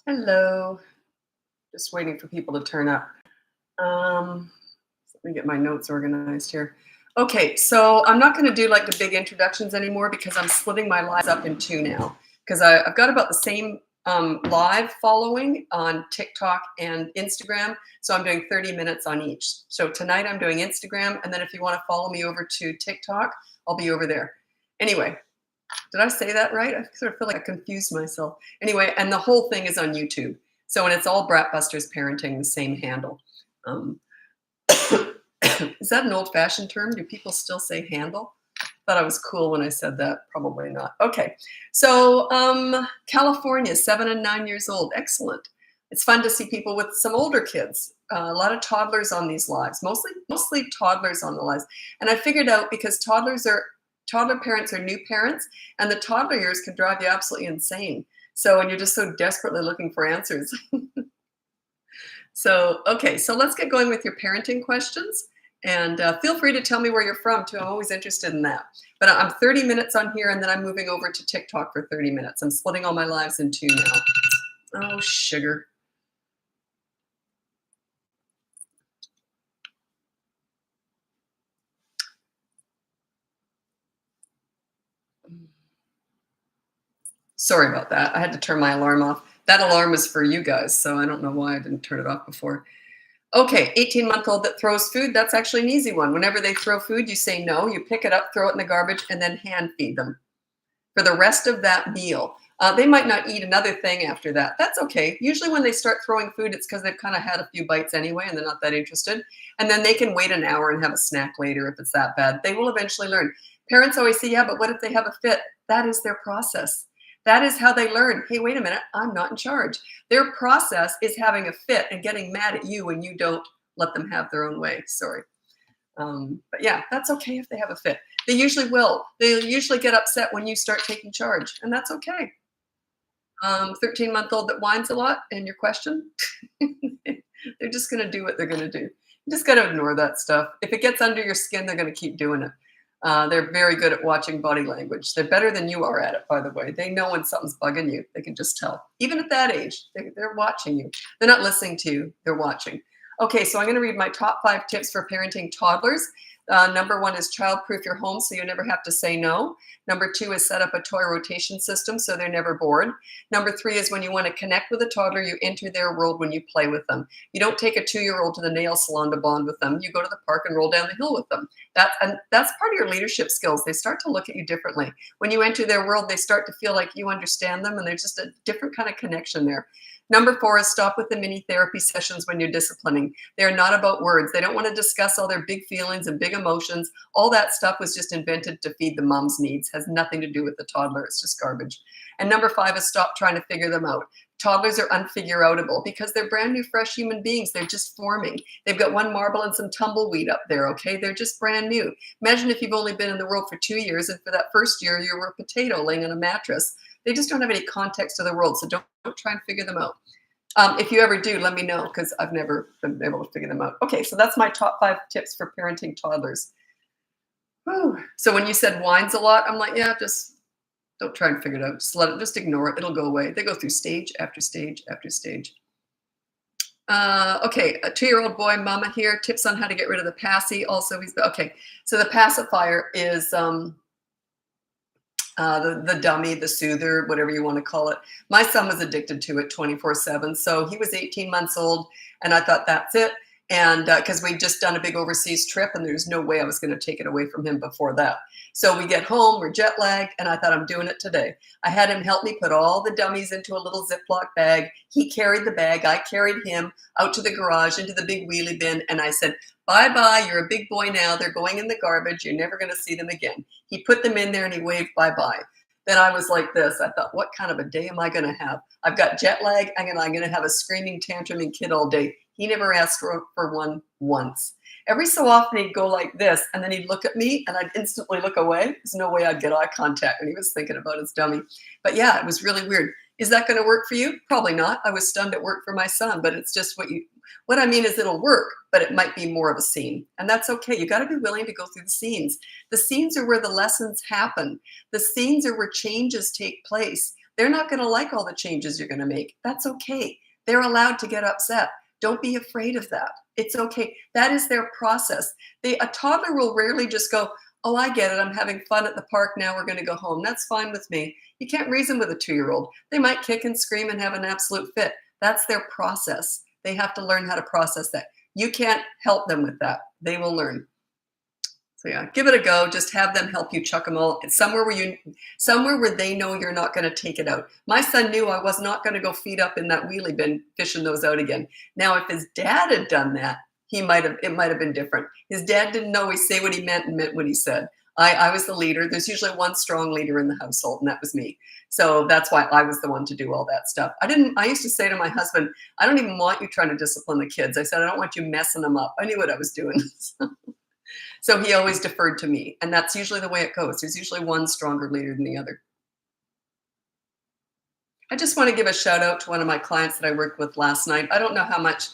Hello. Just waiting for people to turn up. Um, Let me get my notes organized here. Okay, so I'm not going to do like the big introductions anymore because I'm splitting my lives up in two now. Because I've got about the same live following on TikTok and Instagram. So I'm doing 30 minutes on each. So tonight I'm doing Instagram. And then if you want to follow me over to TikTok, I'll be over there. Anyway, did I say that right? I sort of feel like I confused myself. Anyway, and the whole thing is on YouTube. So, and it's all Bratbusters Parenting, the same handle. Um, is that an old-fashioned term? Do people still say handle? Thought I was cool when I said that. Probably not. Okay, so California, 7 and 9 years old. Excellent. It's fun to see people with some older kids. A lot of toddlers on these lives, mostly toddlers on the lives. And I figured out because toddler parents are new parents, and the toddler years can drive you absolutely insane. So, and you're just so desperately looking for answers. So, okay, so let's get going with your parenting questions. And feel free to tell me where you're from, too. I'm always interested in that. But I'm 30 minutes on here, and then I'm moving over to TikTok for 30 minutes. I'm splitting all my lives in two now. Oh, sugar. Sorry about that. I had to turn my alarm off. That alarm is for you guys, so I don't know why I didn't turn it off before. Okay, 18-month-old that throws food, that's actually an easy one. Whenever they throw food, you say no, you pick it up, throw it in the garbage, and then hand feed them for the rest of that meal. They might not eat another thing after that. That's okay. Usually when they start throwing food, it's because they've kind of had a few bites anyway and they're not that interested. And then they can wait an hour and have a snack later if it's that bad. They will eventually learn. Parents always say, yeah, but what if they have a fit? That is their process. That is how they learn. Hey, wait a minute, I'm not in charge. Their process is having a fit and getting mad at you when you don't let them have their own way. Sorry. But yeah, that's okay if they have a fit. They usually will. They'll usually get upset when you start taking charge, and that's okay. 13-month-old that whines a lot, and your question? They're just going to do what they're going to do. You just got to ignore that stuff. If it gets under your skin, they're going to keep doing it. They're very good at watching body language. They're better than you are at it, by the way. They know when something's bugging you. They can just tell. Even at that age, they're watching you. They're not listening to you. They're watching. Okay, so I'm going to read my top 5 tips for parenting toddlers. Number 1 is child-proof your home so you never have to say no. Number 2 is set up a toy rotation system so they're never bored. Number 3 is when you want to connect with a toddler, you enter their world when you play with them. You don't take a 2-year-old to the nail salon to bond with them. You go to the park and roll down the hill with them. That's part of your leadership skills. They start to look at you differently. When you enter their world, they start to feel like you understand them, and there's just a different kind of connection there. Number 4 is stop with the mini therapy sessions when you're disciplining. They're not about words. They don't want to discuss all their big feelings and big emotions. All that stuff was just invented to feed the mom's needs. Has nothing to do with the toddler. It's just garbage. And number 5 is stop trying to figure them out. Toddlers are unfigure-outable because they're brand new, fresh human beings. They're just forming. They've got one marble and some tumbleweed up there, okay? They're just brand new. Imagine if you've only been in the world for 2 years, and for that first year, you were a potato laying on a mattress. They just don't have any context of the world, so don't try and figure them out. If you ever do, let me know because I've never been able to figure them out. Okay, so that's my top 5 tips for parenting toddlers. Whew. So when you said whines a lot, I'm like, yeah, just don't try and figure it out. Just ignore it. It'll go away. They go through stage after stage after stage. Okay, a 2-year-old boy, mama here, tips on how to get rid of the passy. Also, okay. So the pacifier is the dummy, the soother, whatever you want to call it. My son was addicted to it 24/7. So he was 18 months old, and I thought, that's it. And because we'd just done a big overseas trip, and there's no way I was going to take it away from him before that. So we get home, we're jet lagged, and I thought, I'm doing it today. I had him help me put all the dummies into a little Ziploc bag. He carried the bag. I carried him out to the garage, into the big wheelie bin, and I said, bye-bye, you're a big boy now. They're going in the garbage. You're never going to see them again. He put them in there, and he waved bye-bye. Then I was like this. I thought, what kind of a day am I going to have? I've got jet lag. I'm going to have a screaming, tantruming kid all day. He never asked for one once. Every so often he'd go like this, and then he'd look at me, and I'd instantly look away. There's no way I'd get eye contact when he was thinking about his dummy. But yeah, it was really weird. Is that going to work for you? Probably not. I was stunned it worked for my son, but it's just what I mean is it'll work, but it might be more of a scene. And that's okay. You got to be willing to go through the scenes. The scenes are where the lessons happen. The scenes are where changes take place. They're not going to like all the changes you're going to make. That's okay. They're allowed to get upset. Don't be afraid of that. It's okay. That is their process. A toddler will rarely just go, oh, I get it. I'm having fun at the park. Now we're going to go home. That's fine with me. You can't reason with a 2-year-old. They might kick and scream and have an absolute fit. That's their process. They have to learn how to process that. You can't help them with that. They will learn. So yeah, give it a go. Just have them help you chuck them all. It's somewhere where they know you're not going to take it out. My son knew I was not going to go feet up in that wheelie bin fishing those out again. Now, if his dad had done that, it might have been different. His dad didn't always say what he meant and meant what he said. I was the leader. There's usually one strong leader in the household, and that was me. So that's why I was the one to do all that stuff. I used to say to my husband, I don't even want you trying to discipline the kids. I said, I don't want you messing them up. I knew what I was doing. So he always deferred to me. And that's usually the way it goes. There's usually one stronger leader than the other. I just want to give a shout out to one of my clients that I worked with last night. I don't know how much,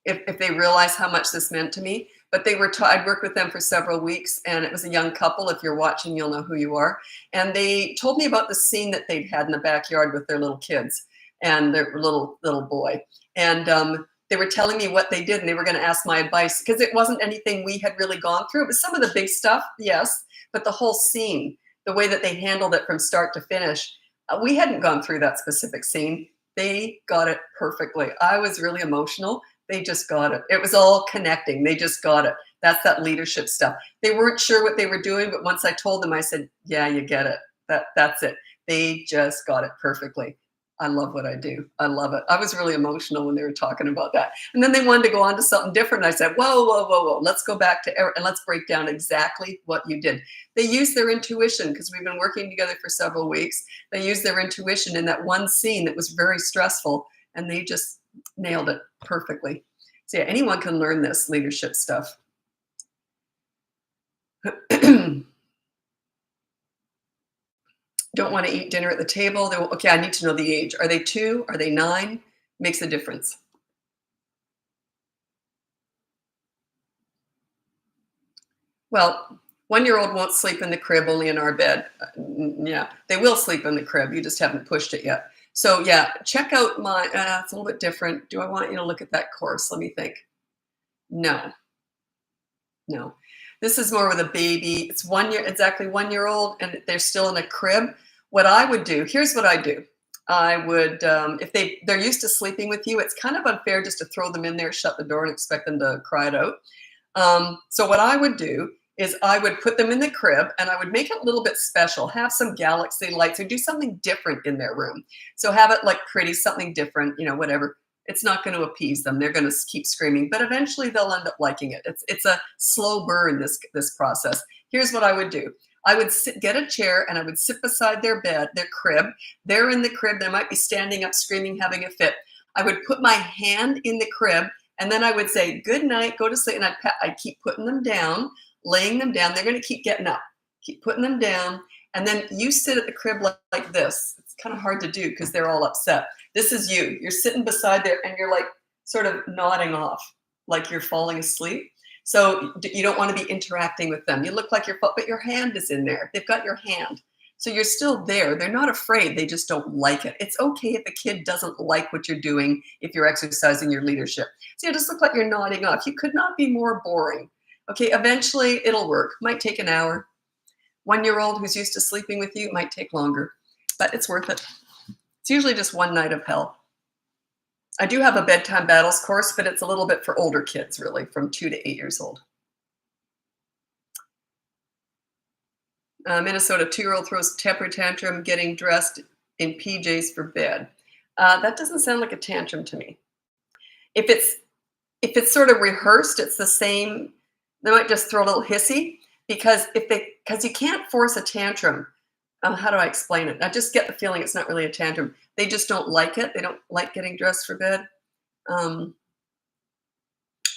if they realize how much this meant to me, but I'd worked with them for several weeks, and it was a young couple. If you're watching, you'll know who you are. And they told me about the scene that they'd had in the backyard with their little kids and their little boy. And they were telling me what they did, and they were going to ask my advice because it wasn't anything we had really gone through. It was some of the big stuff, yes, but the whole scene, the way that they handled it from start to finish, we hadn't gone through that specific scene. They got it perfectly. I was really emotional. They just got it. It was all connecting. They just got it. That's that leadership stuff. They weren't sure what they were doing, but once I told them, I said, yeah, you get it. That's it. They just got it perfectly. I love what I do. I love it. I was really emotional when they were talking about that. And then they wanted to go on to something different. I said, whoa. Let's go back to, and let's break down exactly what you did. They used their intuition because we've been working together for several weeks. They used their intuition in that one scene that was very stressful, and they just nailed it perfectly. So yeah, anyone can learn this leadership stuff. Don't want to eat dinner at the table. Okay, I need to know the age. Are they 2? Are they 9? Makes a difference. Well, 1-year-old won't sleep in the crib, only in our bed. Yeah, they will sleep in the crib. You just haven't pushed it yet. So yeah, check out my, it's a little bit different. Do I want you to look at that course? Let me think. No. This is more with a baby. It's exactly 1-year-old, and they're still in a crib. What I would do, here's what I do. I would, if they're used to sleeping with you, it's kind of unfair just to throw them in there, shut the door, and expect them to cry it out. So what I would do is I would put them in the crib, and I would make it a little bit special, have some galaxy lights, or do something different in their room. So have it like pretty, something different, whatever. It's not going to appease them. They're going to keep screaming, but eventually they'll end up liking it. It's a slow burn, this process. Here's what I would do. I would get a chair, and I would sit beside their bed, their crib. They're in the crib. They might be standing up, screaming, having a fit. I would put my hand in the crib, and then I would say, good night, go to sleep. And I'd keep putting them down, laying them down. They're going to keep getting up, keep putting them down. And then you sit at the crib like this. It's kind of hard to do because they're all upset. This is you. You're sitting beside there, and you're like sort of nodding off, like you're falling asleep. So you don't want to be interacting with them. You look like but your hand is in there. They've got your hand. So you're still there. They're not afraid. They just don't like it. It's okay if a kid doesn't like what you're doing if you're exercising your leadership. So you just look like you're nodding off. You could not be more boring. Okay, eventually it'll work. Might take an hour. 1-year-old who's used to sleeping with you, it might take longer, but it's worth it. It's usually just one night of hell. I do have a bedtime battles course, but it's a little bit for older kids, really, from 2 to 8 years old. Minnesota 2-year-old throws temper tantrum getting dressed in PJs for bed. That doesn't sound like a tantrum to me. If it's sort of rehearsed, it's the same. They might just throw a little hissy because you can't force a tantrum. How do I explain it? I just get the feeling it's not really a tantrum. They just don't like it. They don't like getting dressed for bed. I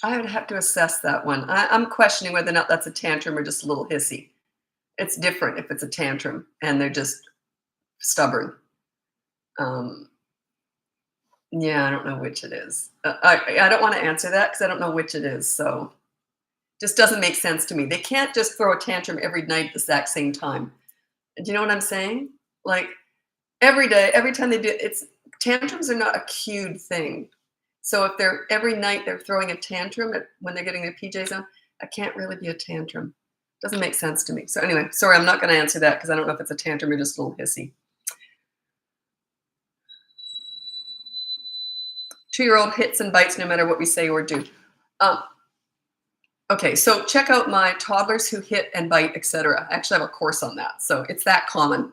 would have to assess that one. I'm questioning whether or not that's a tantrum or just a little hissy. It's different if it's a tantrum and they're just stubborn. Yeah, I don't know which it is. I don't want to answer that because I don't know which it is. So just doesn't make sense to me. They can't just throw a tantrum every night at the exact same time. Do you know what I'm saying? Like, Every day, every time they do it's tantrums are not a cued thing. So if they're every night they're throwing a tantrum when they're getting their PJs on, that can't really be a tantrum. Doesn't make sense to me. So anyway, sorry, I'm not going to answer that because I don't know if it's a tantrum or just a little hissy. 2-year-old hits and bites no matter what we say or do. Um, okay, so check out my toddlers who hit and bite, etc. I actually have a course on that, so it's that common.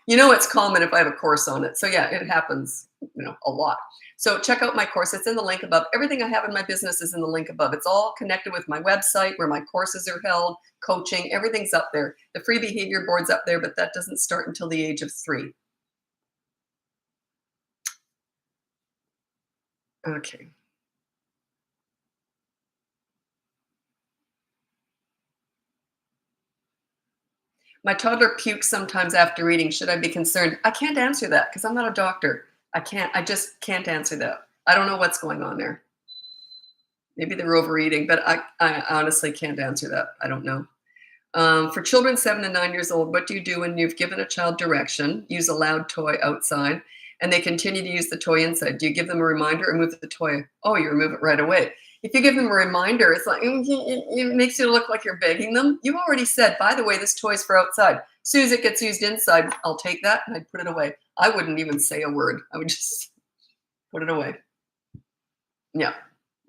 You know it's common if I have a course on it. So yeah, it happens, a lot. So check out my course. It's in the link above. Everything I have in my business is in the link above. It's all connected with my website where my courses are held, coaching, everything's up there. The free behavior board's up there, but that doesn't start until the age of 3. Okay. My toddler pukes sometimes after eating. Should I be concerned? I can't answer that because I'm not a doctor. I just can't answer that. I don't know what's going on there. Maybe they're overeating, but I honestly can't answer that. I don't know. For children 7 to 9 years old, what do you do when you've given a child direction, use a loud toy outside, and they continue to use the toy inside? Do you give them a reminder or move the toy? Oh, you remove it right away. If you give them a reminder, it's like it makes you look like you're begging them. You already said, by the way, this toy's for outside. As soon as it gets used inside, I'll take that and I'd put it away. I wouldn't even say a word. I would just put it away. Yeah.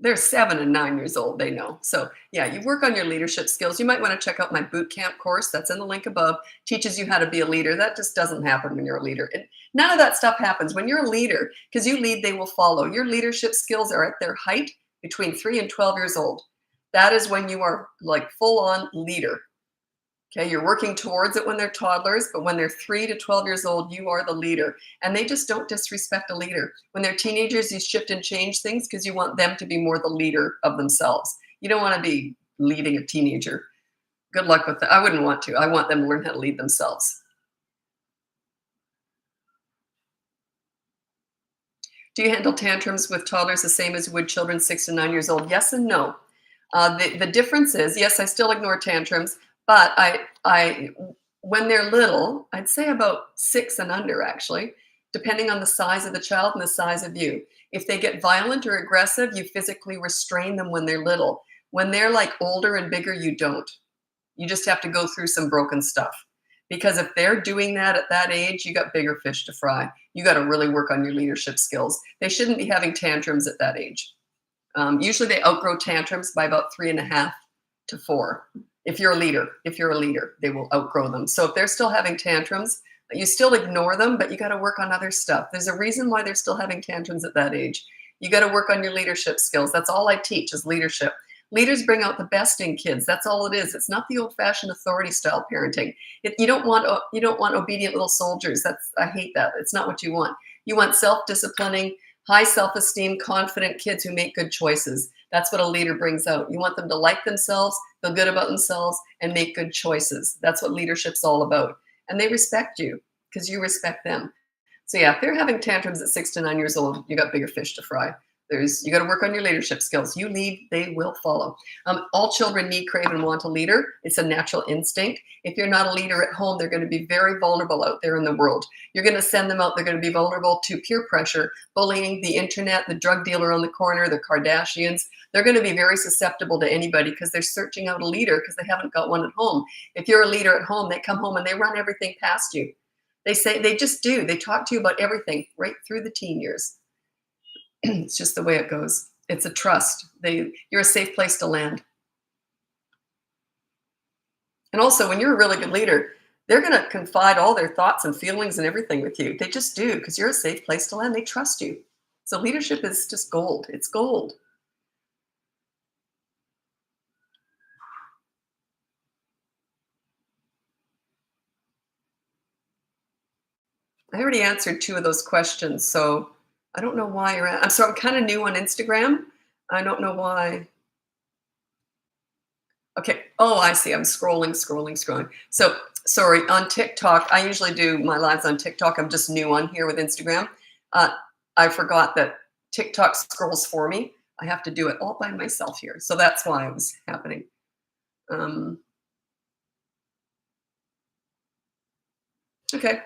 They're 7 and 9 years old. They know. So yeah, you work on your leadership skills. You might want to check out my boot camp course. That's in the link above. Teaches you how to be a leader. That just doesn't happen when you're a leader. None of that stuff happens when you're a leader because you lead, they will follow. Your leadership skills are at their height between 3 and 12 years old. That is when you are like full on leader. Okay, you're working towards it when they're toddlers, but when they're 3 to 12 years old, you are the leader. And they just don't disrespect a leader. When they're teenagers, you shift and change things because you want them to be more the leader of themselves. You don't want to be leading a teenager. Good luck with that. I wouldn't want to. I want them to learn how to lead themselves. Do you handle tantrums with toddlers the same as you would children 6 to 9 years old? Yes and no. The difference is, yes, I still ignore tantrums, but I when they're little, I'd say about 6 and under actually, depending on the size of the child and the size of you. If they get violent or aggressive, you physically restrain them when they're little. When they're like older and bigger, you don't. You just have to go through some broken stuff. Because if they're doing that at that age, you got bigger fish to fry. You got to really work on your leadership skills. They shouldn't be having tantrums at that age. Usually they outgrow tantrums by about 3.5 to 4. If you're a leader, they will outgrow them. So if they're still having tantrums, you still ignore them, but you got to work on other stuff. There's a reason why they're still having tantrums at that age. You got to work on your leadership skills. That's all I teach is leadership. Leaders bring out the best in kids. That's all it is. It's not the old-fashioned authority style parenting. You don't want obedient little soldiers. I hate that. It's not what you want. You want self-disciplining, high self-esteem, confident kids who make good choices. That's what a leader brings out. You want them to like themselves, feel good about themselves, and make good choices. That's what leadership's all about. And they respect you because you respect them. So yeah, if they're having tantrums at 6 to 9 years old, you got bigger fish to fry. You got to work on your leadership skills. You lead, they will follow. All children need, crave, and want a leader. It's a natural instinct. If you're not a leader at home, they're going to be very vulnerable out there in the world. You're going to send them out. They're going to be vulnerable to peer pressure, bullying, the internet, the drug dealer on the corner, the Kardashians. They're going to be very susceptible to anybody because they're searching out a leader because they haven't got one at home. If you're a leader at home, they come home and they run everything past you. They just do. They talk to you about everything right through the teen years. It's just the way it goes. It's a trust. You're a safe place to land. And also, when you're a really good leader, they're going to confide all their thoughts and feelings and everything with you. They just do because you're a safe place to land. They trust you. So leadership is just gold. It's gold. I already answered 2 of those questions, so I don't know why I'm kind of new on Instagram. I don't know why. Okay. Oh, I see. I'm scrolling. So sorry, on TikTok, I usually do my lives on TikTok. I'm just new on here with Instagram. Uh, I forgot that TikTok scrolls for me. I have to do it all by myself here. So that's why it was happening. Okay.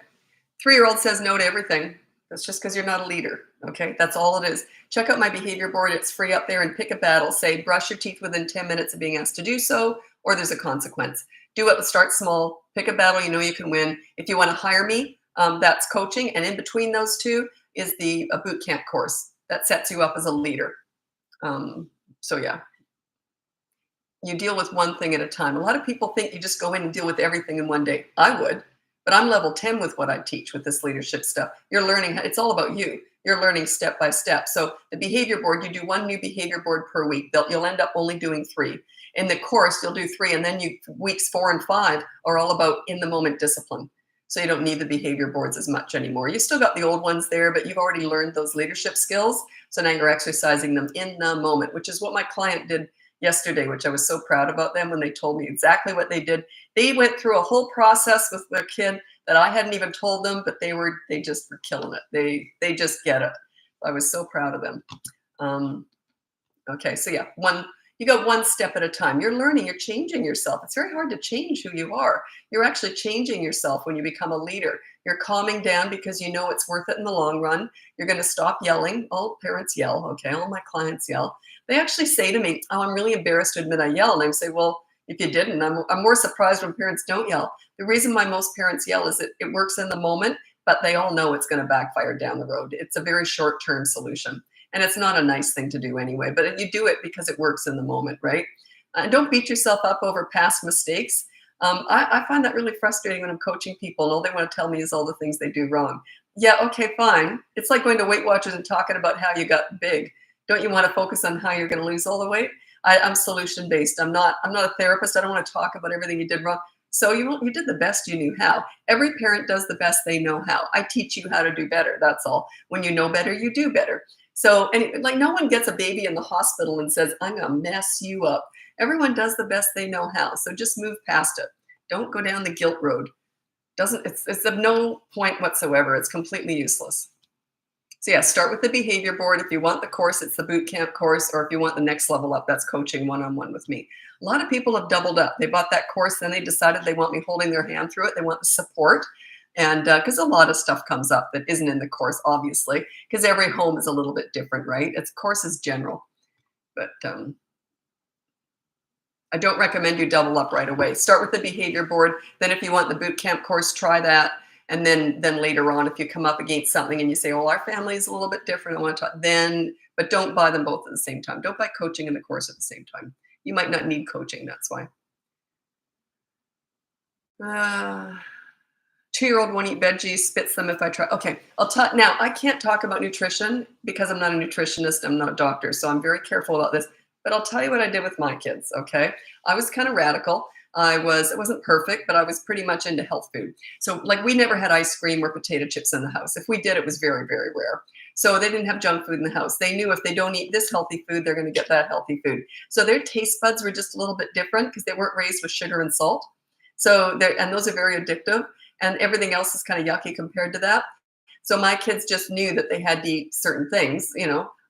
3-year-old says no to everything. That's just because you're not a leader. Okay, that's all it is. Check out my behavior board. It's free up there, and pick a battle. Say, brush your teeth within 10 minutes of being asked to do so, or there's a consequence. Do it, start small, pick a battle you know you can win. If you want to hire me, that's coaching. And in between those two is a boot camp course that sets you up as a leader. So yeah, you deal with one thing at a time. A lot of people think you just go in and deal with everything in one day. I would, but I'm level 10 with what I teach with this leadership stuff. You're learning, it's all about you. You're learning step by step. So the behavior board, you do one new behavior board per week. You'll end up only doing 3. In the course, you'll do 3, and then weeks 4 and 5 are all about in the moment discipline. So you don't need the behavior boards as much anymore. You still got the old ones there, but you've already learned those leadership skills. So now you're exercising them in the moment, which is what my client did yesterday, which I was so proud about them when they told me exactly what they did. They went through a whole process with their kid that I hadn't even told them, but they just were killing it. They just get it. I was so proud of them. Okay, so yeah, you go one step at a time. You're learning, you're changing yourself. It's very hard to change who you are. You're actually changing yourself when you become a leader. You're calming down because you know it's worth it in the long run. You're going to stop yelling. All parents yell, okay? All my clients yell. They actually say to me, oh, I'm really embarrassed to admit I yell. And I say, well, if you didn't, I'm more surprised when parents don't yell. The reason why most parents yell is that it works in the moment, but they all know it's going to backfire down the road. It's a very short-term solution. And it's not a nice thing to do anyway, but you do it because it works in the moment, right? And don't beat yourself up over past mistakes. I find that really frustrating when I'm coaching people and all they want to tell me is all the things they do wrong. Yeah, okay, fine. It's like going to Weight Watchers and talking about how you got big. Don't you want to focus on how you're going to lose all the weight? I'm solution-based. I'm not a therapist. I don't want to talk about everything you did wrong. So you did the best you knew how. Every parent does the best they know how. I teach you how to do better. That's all. When you know better, you do better. So, like, no one gets a baby in the hospital and says, I'm going to mess you up. Everyone does the best they know how. So just move past it. Don't go down the guilt road. It's of no point whatsoever. It's completely useless. So yeah, start with the behavior board. If you want the course, it's the boot camp course, or if you want the next level up, that's coaching one-on-one with me. A lot of people have doubled up. They bought that course, then they decided they want me holding their hand through it. They want the support. And because a lot of stuff comes up that isn't in the course, obviously, because every home is a little bit different, right? Course is general, but I don't recommend you double up right away. Start with the behavior board. Then if you want the boot camp course, try that. And then later on, if you come up against something and you say, well, our family is a little bit different, I want to talk, but don't buy them both at the same time. Don't buy coaching and the course at the same time. You might not need coaching, that's why. 2-year-old won't eat veggies, spits them if I try. Okay, I'll talk now. I can't talk about nutrition because I'm not a nutritionist. I'm not a doctor, so I'm very careful about this. But I'll tell you what I did with my kids. Okay, I was kind of radical. It wasn't perfect, but I was pretty much into health food. So like we never had ice cream or potato chips in the house. If we did, it was very, very rare. So they didn't have junk food in the house. They knew if they don't eat this healthy food, they're going to get that healthy food. So their taste buds were just a little bit different because they weren't raised with sugar and salt. So and those are very addictive. And everything else is kind of yucky compared to that. So my kids just knew that they had to eat certain things,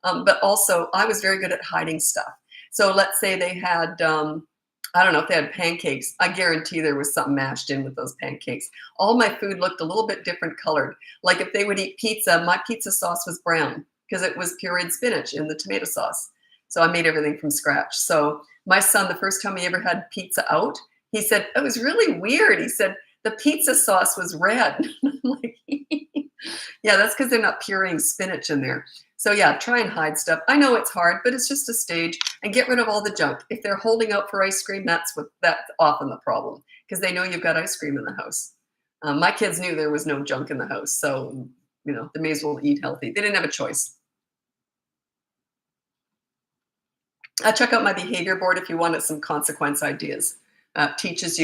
but also I was very good at hiding stuff. So let's say they had, I don't know if they had pancakes. I guarantee there was something mashed in with those pancakes. All my food looked a little bit different colored. Like if they would eat pizza, my pizza sauce was brown because it was pureed spinach in the tomato sauce. So I made everything from scratch. So my son, the first time he ever had pizza out, he said, it was really weird. He said, the pizza sauce was red. I'm like, yeah, that's because they're not pureeing spinach in there. So yeah, try and hide stuff. I know it's hard, but it's just a stage, and get rid of all the junk. If they're holding out for ice cream, that's often the problem because they know you've got ice cream in the house. My kids knew there was no junk in the house, so they may as well eat healthy. They didn't have a choice. Check out my behavior board if you wanted some consequence ideas. It teaches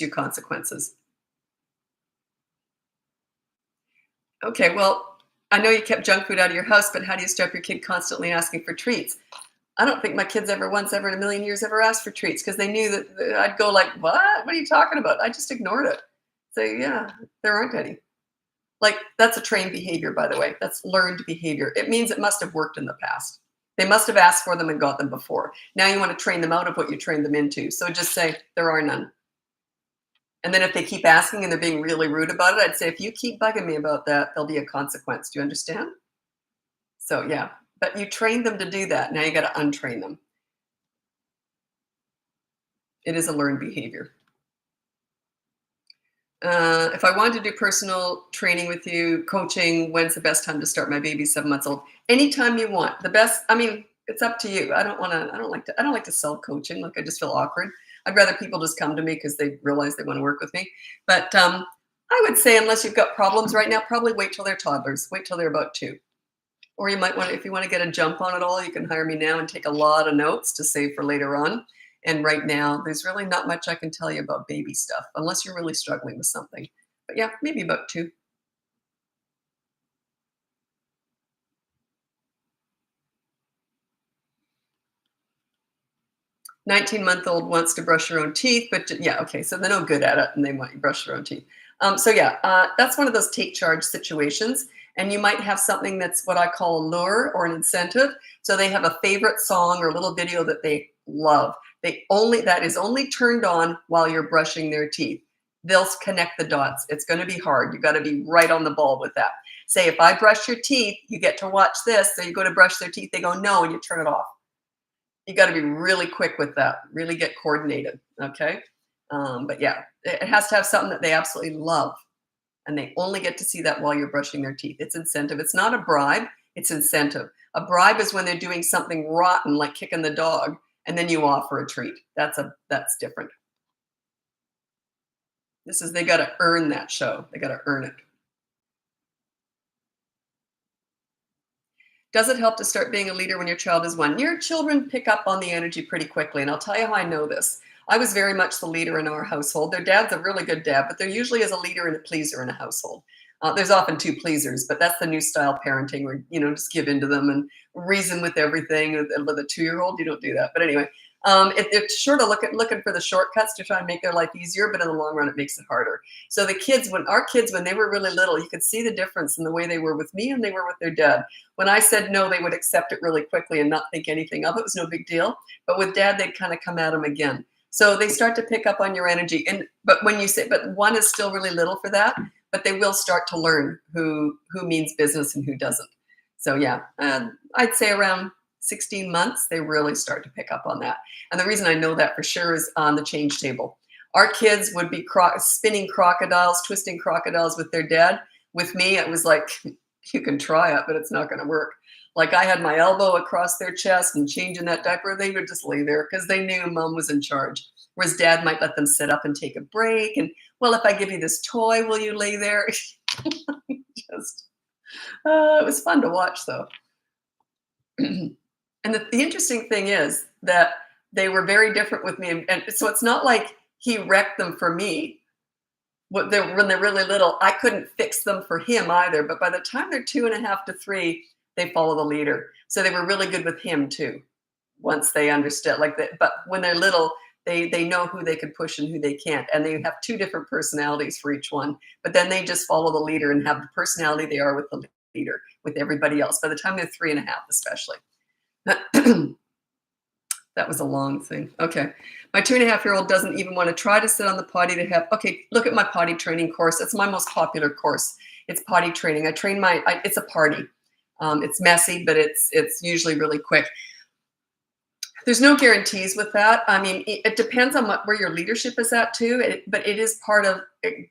you consequences. Okay, well, I know you kept junk food out of your house, but how do you stop your kid constantly asking for treats? I don't think my kids ever once ever in a million years ever asked for treats because they knew that I'd go like, what? What are you talking about? I just ignored it. Say, yeah, there aren't any. Like, that's a trained behavior, by the way. That's learned behavior. It means it must have worked in the past. They must have asked for them and got them before. Now you want to train them out of what you trained them into. So just say, there are none. And then if they keep asking and they're being really rude about it, I'd say, if you keep bugging me about that, there'll be a consequence. Do you understand? So yeah, but you trained them to do that. Now you got to untrain them. It is a learned behavior. If I wanted to do personal training with you, coaching, when's the best time to start? My baby's 7 months old. Anytime you want. The best. I mean, it's up to you. I don't want to. I don't like to sell coaching. Like, I just feel awkward. I'd rather people just come to me because they realize they want to work with me. But I would say, unless you've got problems right now, probably wait till they're toddlers. Wait till they're about 2. Or you might want to, if you want to get a jump on it all, you can hire me now and take a lot of notes to save for later on. And right now, there's really not much I can tell you about baby stuff, unless you're really struggling with something. But yeah, maybe about 2. 19-month-old wants to brush her own teeth, but yeah, okay, so they're no good at it and they want you to brush their own teeth. So yeah, that's one of those take charge situations. And you might have something that's what I call a lure or an incentive. So they have a favorite song or a little video that they love. That is only turned on while you're brushing their teeth. They'll connect the dots. It's going to be hard. You got to be right on the ball with that. Say, if I brush your teeth, you get to watch this. So you go to brush their teeth, they go no, and you turn it off. You got to be really quick with that. Really get coordinated. Okay. But yeah, it has to have something that they absolutely love. And they only get to see that while you're brushing their teeth. It's incentive. It's not a bribe. It's incentive. A bribe is when they're doing something rotten, like kicking the dog, and then you offer a treat. That's different. They got to earn that show. They got to earn it. Does it help to start being a leader when your child is 1? Your children pick up on the energy pretty quickly, and I'll tell you how I know this. I was very much the leader in our household. Their dad's a really good dad, but there usually is a leader and a pleaser in a household. There's often 2 pleasers, but that's the new style parenting where, just give in to them and reason with everything. With a 2-year-old, you don't do that. But anyway, it's sort of looking for the shortcuts to try and make their life easier, but in the long run, it makes it harder. So our kids, when they were really little, you could see the difference in the way they were with me and they were with their dad. When I said no, they would accept it really quickly and not think anything of it. It was no big deal. But with dad, they'd kind of come at him again. So they start to pick up on your energy. But 1 is still really little for that, but they will start to learn who means business and who doesn't. So yeah, I'd say around 16 months, they really start to pick up on that. And the reason I know that for sure is on the change table. Our kids would be spinning crocodiles, twisting crocodiles with their dad. With me, it was like, you can try it, but it's not going to work. Like, I had my elbow across their chest and changing that diaper, they would just lay there because they knew mom was in charge. Whereas dad might let them sit up and take a break. And, well, if I give you this toy, will you lay there? It was fun to watch, though. And the interesting thing is that they were very different with me. And so it's not like he wrecked them for me. When they're really little, I couldn't fix them for him either. But by the time they're 2.5 to 3, they follow the leader. So they were really good with him too, once they understood. But when they're little, they know who they can push and who they can't. And they have 2 different personalities for each one. But then they just follow the leader and have the personality they are with the leader, with everybody else. By the time they're 3.5, especially. That was a long thing. Okay. My 2.5-year-old doesn't even want to try to sit on the potty to have, okay, look at my potty training course. It's my most popular course. It's potty training. It's a party. It's messy, but it's usually really quick. There's no guarantees with that. I mean, it depends on where your leadership is at too, but it is part of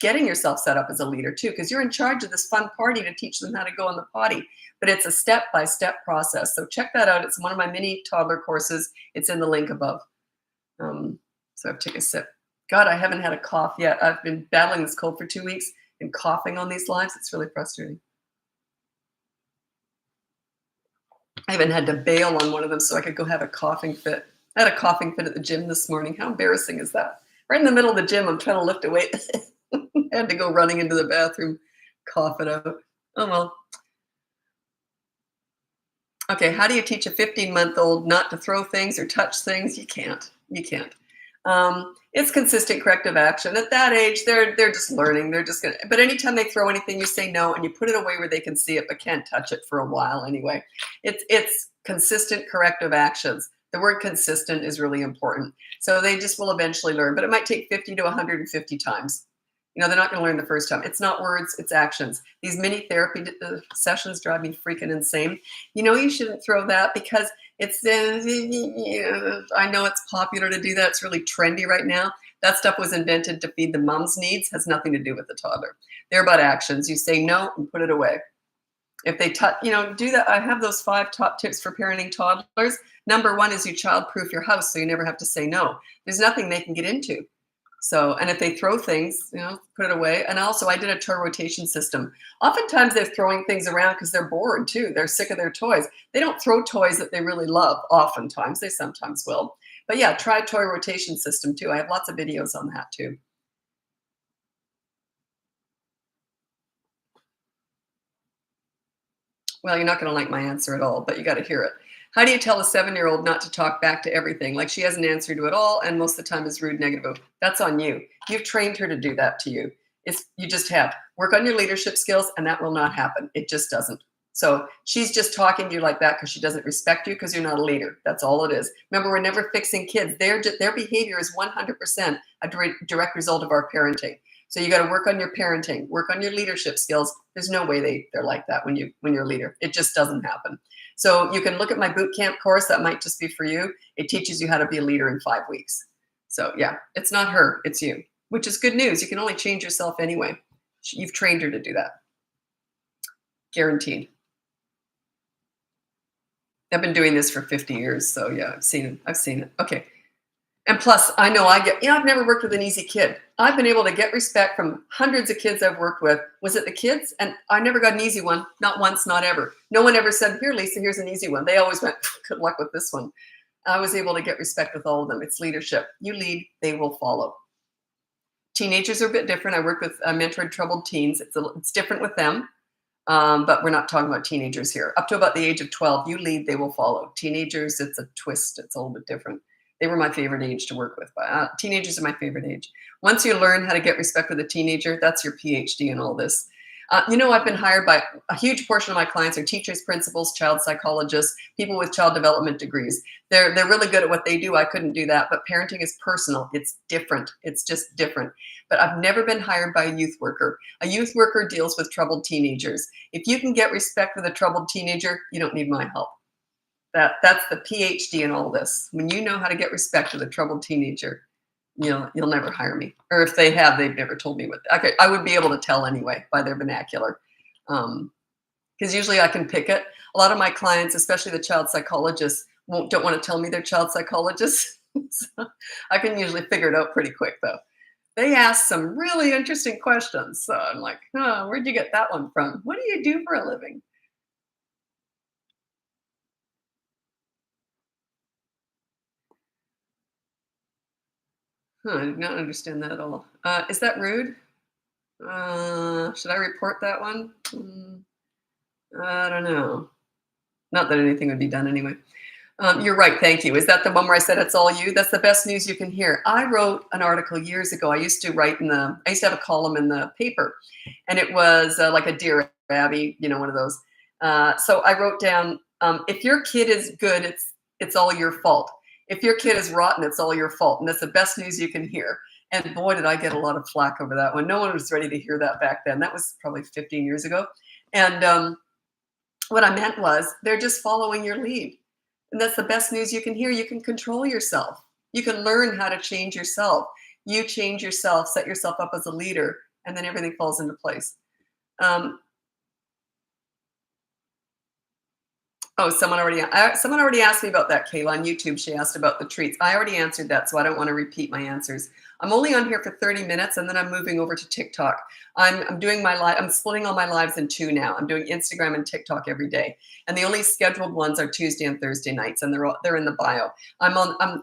getting yourself set up as a leader too, because you're in charge of this fun party to teach them how to go on the potty. But it's a step-by-step process. So check that out. It's one of my mini toddler courses. It's in the link above. So I have to take a sip. God, I haven't had a cough yet. I've been battling this cold for 2 weeks and coughing on these lives. It's really frustrating. I even had to bail on one of them so I could go have a coughing fit. I had a coughing fit at the gym this morning. How embarrassing is that? Right in the middle of the gym, I'm trying to lift a weight. I had to go running into the bathroom, cough it out. Oh, well. Okay, how do you teach a 15-month-old not to throw things or touch things? You can't. It's consistent corrective action. At that age, they're just learning. They're just gonna. But anytime they throw anything, you say no, and you put it away where they can see it, but can't touch it for a while anyway. It's consistent corrective actions. The word consistent is really important. So they just will eventually learn, but it might take 50 to 150 times. They're not going to learn the first time. It's not words, it's actions. These mini therapy sessions drive me freaking insane. You shouldn't throw that because it's, I know it's popular to do that. It's really trendy right now. That stuff was invented to feed the mom's needs, has nothing to do with the toddler. They're about actions. You say no and put it away. If they do that, I have those 5 top tips for parenting toddlers. Number 1 is you child-proof your house so you never have to say no. There's nothing they can get into. So, and if they throw things, put it away. And also I did a toy rotation system. Oftentimes they're throwing things around because they're bored too. They're sick of their toys. They don't throw toys that they really love. Oftentimes, they sometimes will. But yeah, try toy rotation system too. I have lots of videos on that too. Well, you're not going to like my answer at all, but you got to hear it. How do you tell a 7-year-old not to talk back to everything? Like she has an answer to it all, and most of the time is rude, negative. That's on you. You've trained her to do that to you. You just have. Work on your leadership skills, and that will not happen. It just doesn't. So she's just talking to you like that because she doesn't respect you because you're not a leader. That's all it is. Remember, we're never fixing kids. Their behavior is 100% a direct result of our parenting. So you got to work on your parenting, work on your leadership skills. There's no way they're like that when you're a leader. It just doesn't happen. So you can look at my boot camp course. That might just be for you. It teaches you how to be a leader in 5 weeks. So yeah, it's not her, it's you, which is good news. You can only change yourself anyway. You've trained her to do that. Guaranteed. I've been doing this for 50 years. So yeah, I've seen it. Okay. And plus, I know I've never worked with an easy kid. I've been able to get respect from hundreds of kids I've worked with. Was it the kids? And I never got an easy one. Not once, not ever. No one ever said, here, Lisa, here's an easy one. They always went, good luck with this one. I was able to get respect with all of them. It's leadership. You lead, they will follow. Teenagers are a bit different. I work with mentored troubled teens. It's different with them. But we're not talking about teenagers here. Up to about the age of 12, you lead, they will follow. Teenagers, it's a twist. It's a little bit different. They were my favorite age to work with. But teenagers are my favorite age. Once you learn how to get respect with a teenager, that's your PhD in all this. I've been hired by a huge portion of my clients are teachers, principals, child psychologists, people with child development degrees. They're really good at what they do. I couldn't do that. But parenting is personal. It's different. It's just different. But I've never been hired by a youth worker. A youth worker deals with troubled teenagers. If you can get respect with a troubled teenager, you don't need my help. That's the PhD in all this. When you know how to get respect with a troubled teenager, you'll never hire me. Or if they have, they've never told me what. Okay, I would be able to tell anyway by their vernacular, because usually I can pick it. A lot of my clients, especially the child psychologists, don't want to tell me they're child psychologists. So I can usually figure it out pretty quick though. They ask some really interesting questions. So I'm like, where'd you get that one from? What do you do for a living? I did not understand that at all. Is that rude? Should I report that one? I don't know. Not that anything would be done anyway. You're right. Thank you. Is that the one where I said it's all you? That's the best news you can hear. I wrote an article years ago. I used to have a column in the paper, and it was like a Dear Abby, one of those. So I wrote down, if your kid is good, it's all your fault. If your kid is rotten, it's all your fault. And that's the best news you can hear. And boy, did I get a lot of flack over that one. No one was ready to hear that back then. That was probably 15 years ago. And what I meant was they're just following your lead. And that's the best news you can hear. You can control yourself. You can learn how to change yourself. You change yourself, set yourself up as a leader, and then everything falls into place. Someone already asked me about that, Kayla, on YouTube. She asked about the treats. I already answered that, so I don't want to repeat my answers. I'm only on here for 30 minutes, and then I'm moving over to TikTok. I'm doing my live. I'm splitting all my lives in 2 now. I'm doing Instagram and TikTok every day, and the only scheduled ones are Tuesday and Thursday nights, and they're in the bio.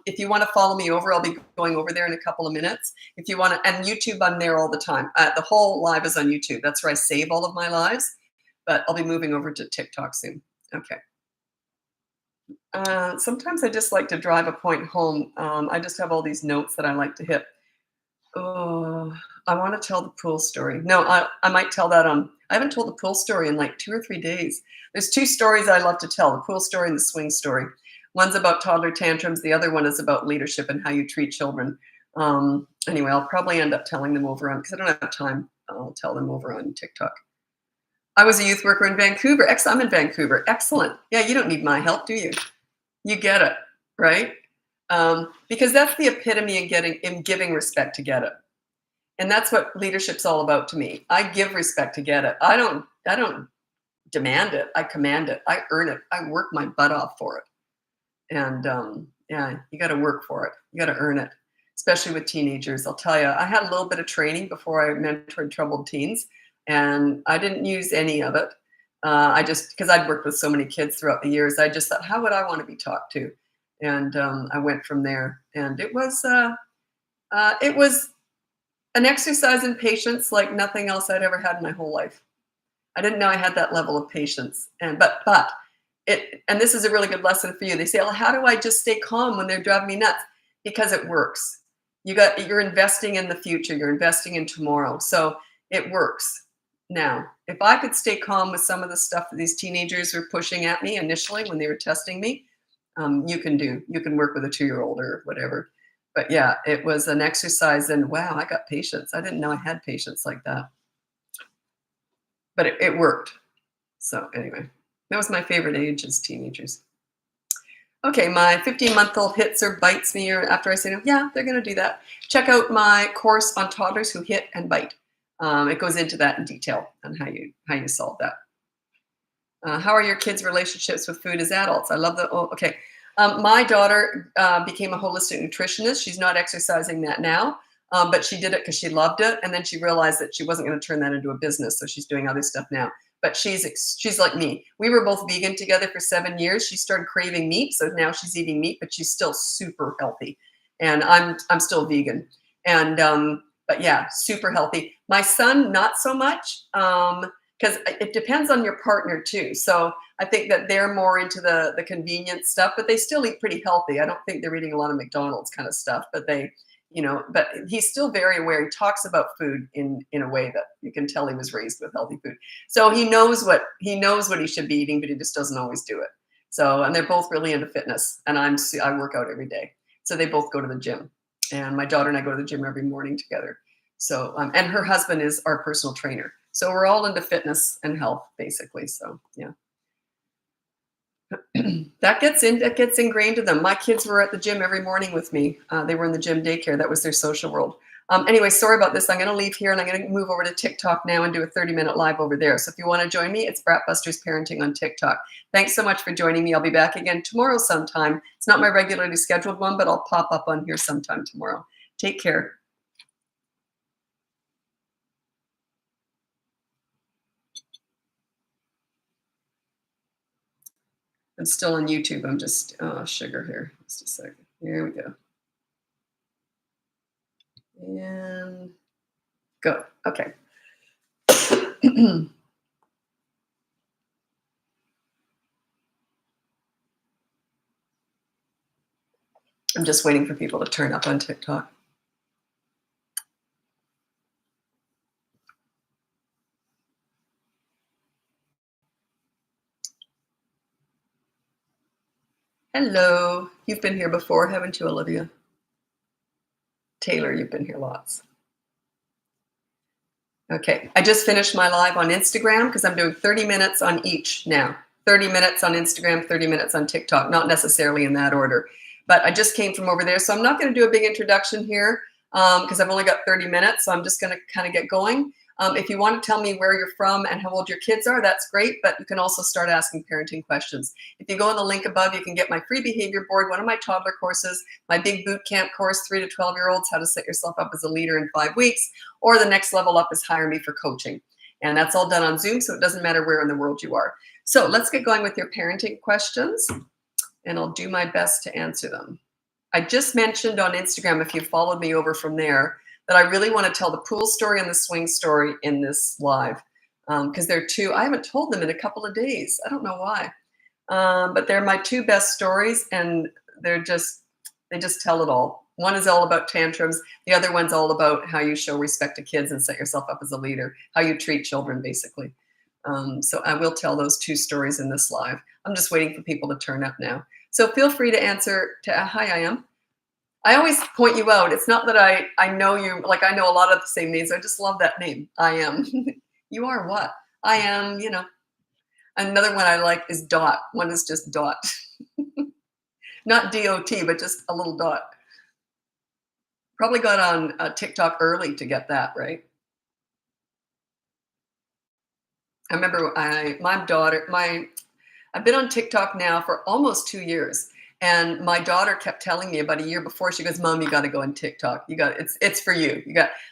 If you want to follow me over, I'll be going over there in a couple of minutes. If you want to, and YouTube, I'm there all the time. The whole live is on YouTube. That's where I save all of my lives, but I'll be moving over to TikTok soon. Okay. Sometimes I just like to drive a point home. I just have all these notes that I like to hit. Oh, I want to tell the pool story. No, I might tell that I haven't told the pool story in like 2 or 3 days. There's 2 stories I love to tell, the pool story and the swing story. One's about toddler tantrums. The other one is about leadership and how you treat children. Anyway, I'll probably end up telling them over on, because I don't have time. I'll tell them over on TikTok. I was a youth worker in Vancouver. I'm in Vancouver. Excellent. Yeah, you don't need my help, do you? You get it, right? Because that's the epitome in giving respect to get it. And that's what leadership's all about to me. I give respect to get it. I don't demand it. I command it. I earn it. I work my butt off for it. And yeah, you got to work for it. You got to earn it, especially with teenagers. I'll tell you, I had a little bit of training before I mentored troubled teens, and I didn't use any of it. I just, because I'd worked with so many kids throughout the years, I just thought, how would I want to be talked to? And I went from there. And it was an exercise in patience like nothing else I'd ever had in my whole life. I didn't know I had that level of patience. And this is a really good lesson for you. They say, well, how do I just stay calm when they're driving me nuts? Because it works. You're investing in the future. You're investing in tomorrow. So it works. Now, if I could stay calm with some of the stuff that these teenagers were pushing at me initially when they were testing me, you can work with a 2-year-old or whatever. But yeah, it was an exercise in, wow, I got patience. I didn't know I had patience like that. But it worked. So anyway, that was my favorite age as teenagers. Okay, my 15-month-old hits or bites me, or after I say, no, yeah, they're going to do that. Check out my course on toddlers who hit and bite. It goes into that in detail on how you solve that. How are your kids' relationships with food as adults? I love okay. My daughter became a holistic nutritionist. She's not exercising that now, but she did it because she loved it. And then she realized that she wasn't going to turn that into a business. So she's doing other stuff now. But she's like me. We were both vegan together for 7 years. She started craving meat. So now she's eating meat, but she's still super healthy. And I'm still vegan. And but yeah, super healthy. My son, not so much. Because it depends on your partner too. So I think that they're more into the convenient stuff, but they still eat pretty healthy. I don't think they're eating a lot of McDonald's kind of stuff, but but he's still very aware. He talks about food in a way that you can tell he was raised with healthy food. So he knows what he should be eating, but he just doesn't always do it. So, and they're both really into fitness, and I work out every day. So they both go to the gym, and my daughter and I go to the gym every morning together. So, and her husband is our personal trainer. So we're all into fitness and health, basically. So yeah, that gets ingrained to them. My kids were at the gym every morning with me. They were in the gym daycare. That was their social world. Anyway, sorry about this. I'm going to leave here and I'm going to move over to TikTok now and do a 30-minute live over there. So if you want to join me, it's Bratbusters Parenting on TikTok. Thanks so much for joining me. I'll be back again tomorrow sometime. It's not my regularly scheduled one, but I'll pop up on here sometime tomorrow. Take care. I'm still on YouTube. I'm just, sugar here. Just a second. Here we go. And go. Okay. I'm just waiting for people to turn up on TikTok. Hello. You've been here before, haven't you, Olivia? Taylor, you've been here lots. Okay. I just finished my live on Instagram because I'm doing 30 minutes on each now. 30 minutes on Instagram, 30 minutes on TikTok, not necessarily in that order. But I just came from over there. So I'm not going to do a big introduction here because I've only got 30 minutes. So I'm just going to kind of get going. If you want to tell me where you're from and how old your kids are, that's great. But you can also start asking parenting questions. If you go on the link above, you can get my free behavior board, one of my toddler courses, my big boot camp course, 3 to 12-year-olds, how to set yourself up as a leader in 5 weeks, or the next level up is hire me for coaching. And that's all done on Zoom, so it doesn't matter where in the world you are. So let's get going with your parenting questions, and I'll do my best to answer them. I just mentioned on Instagram, if you followed me over from there, that I really want to tell the pool story and the swing story in this live because they're two. I haven't told them in a couple of days. I don't know why, but they're my two best stories, and they just tell it all. One is all about tantrums. The other one's all about how you show respect to kids and set yourself up as a leader, how you treat children, basically. So I will tell those two stories in this live. I'm just waiting for people to turn up now. So feel free to answer to, hi, I am. I always point you out. It's not that I know you, like I know a lot of the same names. I just love that name. I am. You are what? I am, you know. Another one I like is Dot. One is just Dot. Not D-O-T, but just a little dot. Probably got on TikTok early to get that, right? I remember I've been on TikTok now for almost 2 years. And my daughter kept telling me about a year before, she goes, Mom, you got to go on TikTok. It's for you.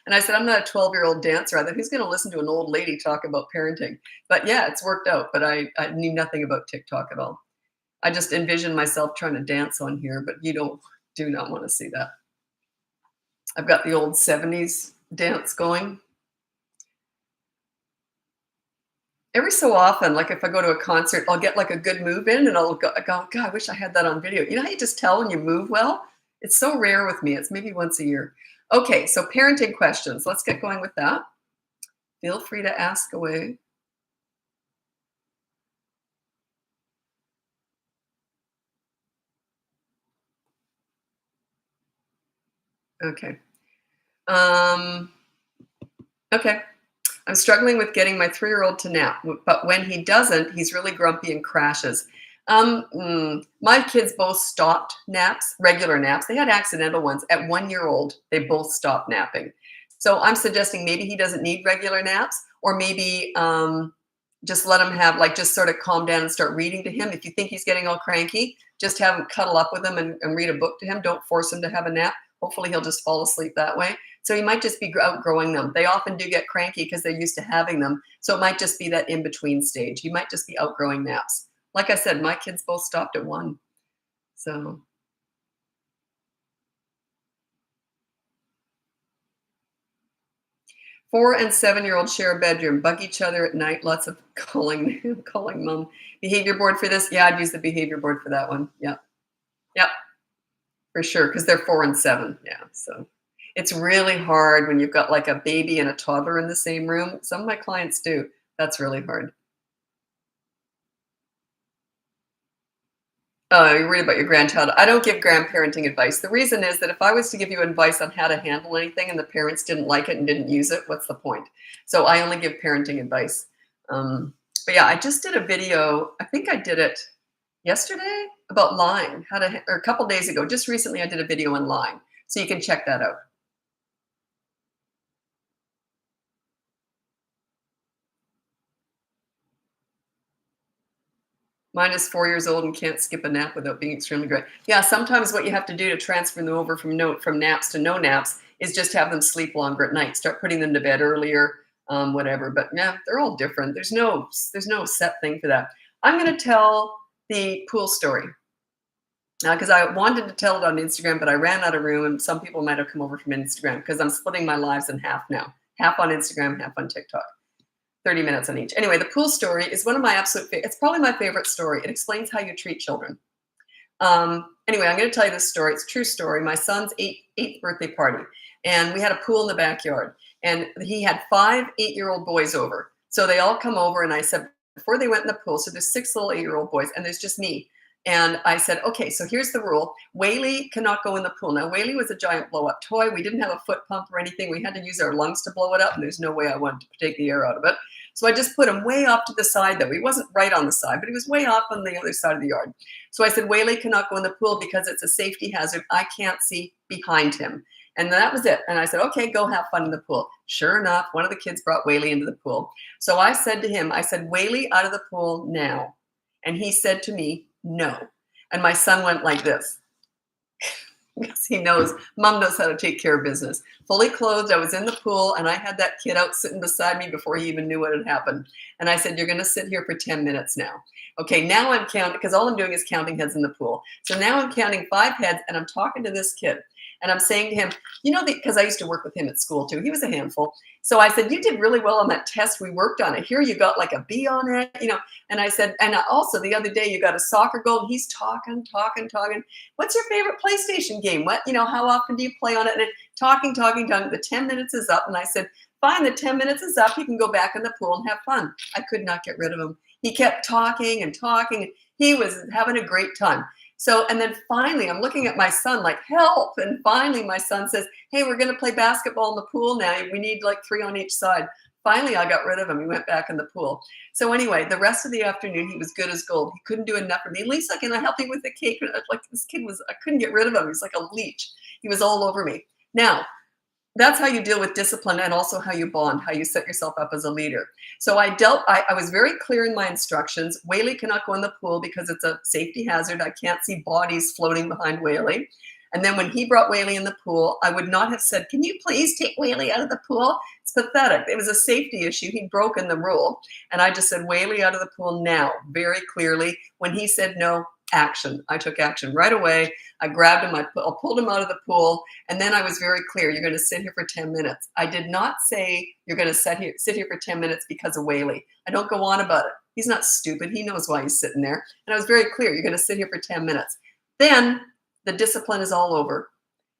And I said, I'm not a 12-year-old dancer. I thought, who's going to listen to an old lady talk about parenting? But yeah, it's worked out. But I knew nothing about TikTok at all. I just envisioned myself trying to dance on here, but you do not want to see that. I've got the old 70s dance going. Every so often, like if I go to a concert, I'll get like a good move in and I'll go, God, I wish I had that on video. You know how you just tell when you move well? It's so rare with me. It's maybe once a year. Okay, so parenting questions. Let's get going with that. Feel free to ask away. Okay. Okay. I'm struggling with getting my 3-year-old to nap, but when he doesn't, he's really grumpy and crashes. My kids both stopped naps, regular naps. They had accidental ones. At 1 year old, they both stopped napping. So I'm suggesting maybe he doesn't need regular naps, or maybe just let him have, like, just sort of calm down and start reading to him. If you think he's getting all cranky, just have him cuddle up with him and read a book to him. Don't force him to have a nap. Hopefully he'll just fall asleep that way. So he might just be outgrowing them. They often do get cranky because they're used to having them. So it might just be that in-between stage. He might just be outgrowing naps. Like I said, my kids both stopped at 1. So 4 and 7-year-old share a bedroom, bug each other at night, lots of calling mom. Behavior board for this? Yeah, I'd use the behavior board for that one. Yeah. Yep. For sure, because they're 4 and 7. Yeah. So it's really hard when you've got like a baby and a toddler in the same room. Some of my clients do. That's really hard. Oh, you're worried about your grandchild. I don't give grandparenting advice. The reason is that if I was to give you advice on how to handle anything and the parents didn't like it and didn't use it, what's the point? So I only give parenting advice. But yeah, I just did a video. I think I did it yesterday about lying, or a couple days ago. Just recently, I did a video on lying. So you can check that out. Mine is 4 years old and can't skip a nap without being extremely great. Yeah, sometimes what you have to do to transfer them over from naps to no naps is just have them sleep longer at night. Start putting them to bed earlier, whatever. But yeah, they're all different. There's no set thing for that. I'm going to tell the pool story because I wanted to tell it on Instagram, but I ran out of room, and some people might have come over from Instagram because I'm splitting my lives in half now. Half on Instagram, half on TikTok. 30 minutes on each. Anyway, the pool story is one of my absolute favorites. It's probably my favorite story. It explains how you treat children. Anyway, I'm going to tell you this story. It's a true story. My son's eighth birthday party, and we had a pool in the backyard, and he had 5 8-year-old boys over. So they all come over, and I said, before they went in the pool, so there's 6 little 8-year-old boys, and there's just me. And I said, okay, so here's the rule. Whaley cannot go in the pool. Now, Whaley was a giant blow-up toy. We didn't have a foot pump or anything. We had to use our lungs to blow it up, and there's no way I wanted to take the air out of it. So I just put him way off to the side, though. He wasn't right on the side, but he was way off on the other side of the yard. So I said, Whaley cannot go in the pool because it's a safety hazard. I can't see behind him. And that was it. And I said, okay, go have fun in the pool. Sure enough, one of the kids brought Whaley into the pool. So I said to him, I said, Whaley, out of the pool now. And he said to me, no. And my son went like this. Because he knows, mom knows how to take care of business. Fully clothed, I was in the pool, and I had that kid out sitting beside me before he even knew what had happened. And I said, you're going to sit here for 10 minutes now. Okay, now I'm counting, because all I'm doing is counting heads in the pool. So now I'm counting 5 heads, and I'm talking to this kid. And I'm saying to him, you know, because I used to work with him at school too. He was a handful. So I said, you did really well on that test we worked on. I hear you got like a B on it, you know. And I said, and also the other day you got a soccer goal. And he's talking. What's your favorite PlayStation game? What, you know, how often do you play on it? And talking. The 10 minutes is up. And I said, fine, the 10 minutes is up. You can go back in the pool and have fun. I could not get rid of him. He kept talking. He was having a great time. So, and then finally, I'm looking at my son like, help. And finally, my son says, hey, we're going to play basketball in the pool now. We need like 3 on each side. Finally, I got rid of him. He went back in the pool. So anyway, the rest of the afternoon, he was good as gold. He couldn't do enough for me. Lisa, can I help you with the cake? Like this kid was, I couldn't get rid of him. He was like a leech. He was all over me. Now, that's how you deal with discipline, and also how you bond, how you set yourself up as a leader. So I was very clear in my instructions. Whaley cannot go in the pool because it's a safety hazard. I can't see bodies floating behind Whaley. And then when he brought Whaley in the pool, I would not have said, can you please take Whaley out of the pool? It's pathetic. It was a safety issue. He'd broken the rule. And I just said, Whaley out of the pool now, very clearly. When he said no, action. I took action right away. I grabbed him. I pulled him out of the pool. And then I was very clear. You're going to sit here for 10 minutes. I did not say you're going to sit here for 10 minutes because of Whaley. I don't go on about it. He's not stupid. He knows why he's sitting there. And I was very clear. You're going to sit here for 10 minutes. Then the discipline is all over.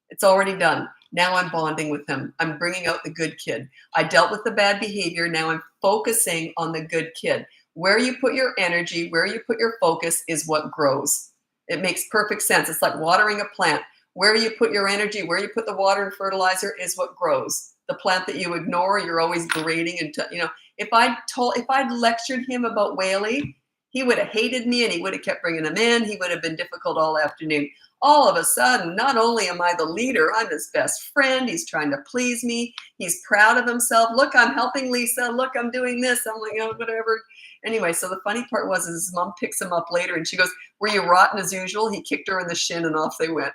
It's already done. Now I'm bonding with him. I'm bringing out the good kid. I dealt with the bad behavior. Now I'm focusing on the good kid. Where you put your energy, where you put your focus is what grows. It makes perfect sense. It's like watering a plant. Where you put your energy, where you put the water and fertilizer is what grows. The plant that you ignore, you're always berating. And if I'd lectured him about Whaley, he would have hated me and he would have kept bringing him in. He would have been difficult all afternoon. All of a sudden, not only am I the leader, I'm his best friend. He's trying to please me. He's proud of himself. Look, I'm helping Lisa. Look, I'm doing this. I'm like, whatever. Anyway, so the funny part was his mom picks him up later and she goes, were you rotten as usual? He kicked her in the shin and off they went.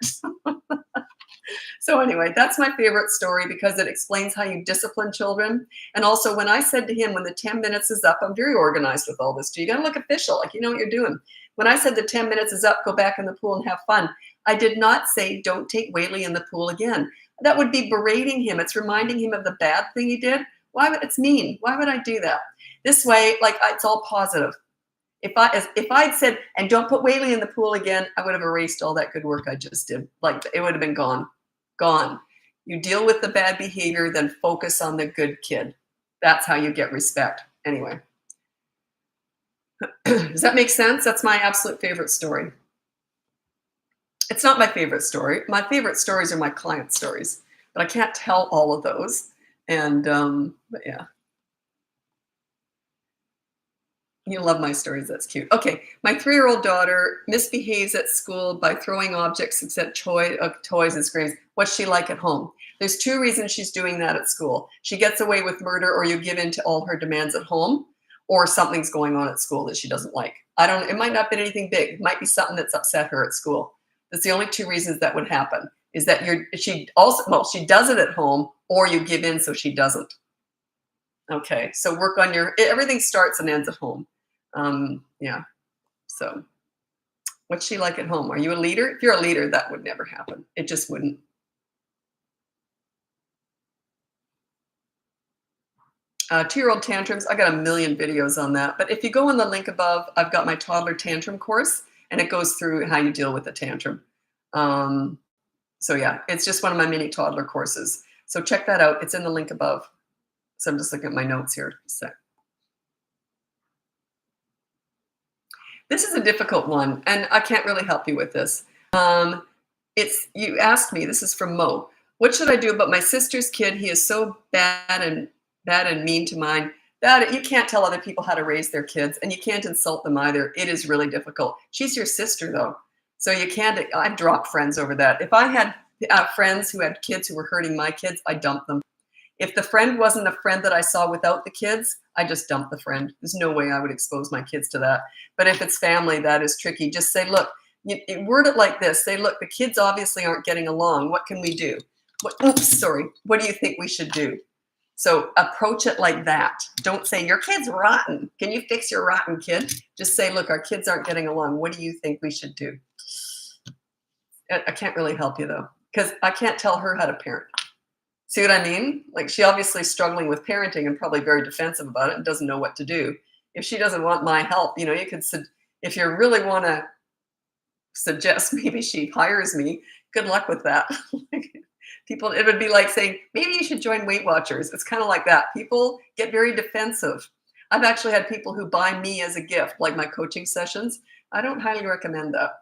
So anyway, that's my favorite story because it explains how you discipline children. And also when I said to him, when the 10 minutes is up, I'm very organized with all this too. You got to look official, like you know what you're doing. When I said the 10 minutes is up, go back in the pool and have fun. I did not say, don't take Whaley in the pool again. That would be berating him. It's reminding him of the bad thing he did. It's mean. Why would I do that? This way, it's all positive. If I'd said, and don't put Whaley in the pool again, I would have erased all that good work I just did. Like it would have been gone. You deal with the bad behavior, then focus on the good kid. That's how you get respect. Anyway. Does that make sense? That's my absolute favorite story. It's not my favorite story. My favorite stories are my client stories, but I can't tell all of those. And, but yeah. You love my stories. That's cute. Okay. My 3-year-old daughter misbehaves at school by throwing objects except toys and screams. What's she like at home? There's 2 reasons she's doing that at school. She gets away with murder, or you give in to all her demands at home, or something's going on at school that she doesn't like. It might not be anything big. It might be something that's upset her at school. That's the only 2 reasons that would happen, is that she does it at home, or you give in so she doesn't. Okay. So work on everything starts and ends at home. Yeah. So what's she like at home? Are you a leader? If you're a leader, that would never happen. It just wouldn't. 2-year-old tantrums. I got a million videos on that. But if you go on the link above, I've got my toddler tantrum course, and it goes through how you deal with a tantrum. So yeah, it's just one of my mini toddler courses. So check that out. It's in the link above. So I'm just looking at my notes here. This is a difficult one, and I can't really help you with this. You asked me, this is from Mo. What should I do about my sister's kid? He is so bad and mean to mine. That you can't tell other people how to raise their kids, and you can't insult them either. It is really difficult. She's your sister, though, so you can't. I've dropped friends over that. If I had friends who had kids who were hurting my kids, I dumped them. If the friend wasn't a friend that I saw without the kids, I just dumped the friend. There's no way I would expose my kids to that. But if it's family, that is tricky. Just say, look, word it like this. Say, look, the kids obviously aren't getting along. What can we do? What do you think we should do? So approach it like that. Don't say, your kid's rotten. Can you fix your rotten kid? Just say, look, our kids aren't getting along. What do you think we should do? I can't really help you, though, because I can't tell her how to parent. See what I mean? Like, she obviously is struggling with parenting and probably very defensive about it and doesn't know what to do. If she doesn't want my help, you could, if you really want to suggest maybe she hires me, good luck with that. People, it would be like saying, maybe you should join Weight Watchers. It's kind of like that. People get very defensive. I've actually had people who buy me as a gift, like my coaching sessions. I don't highly recommend that.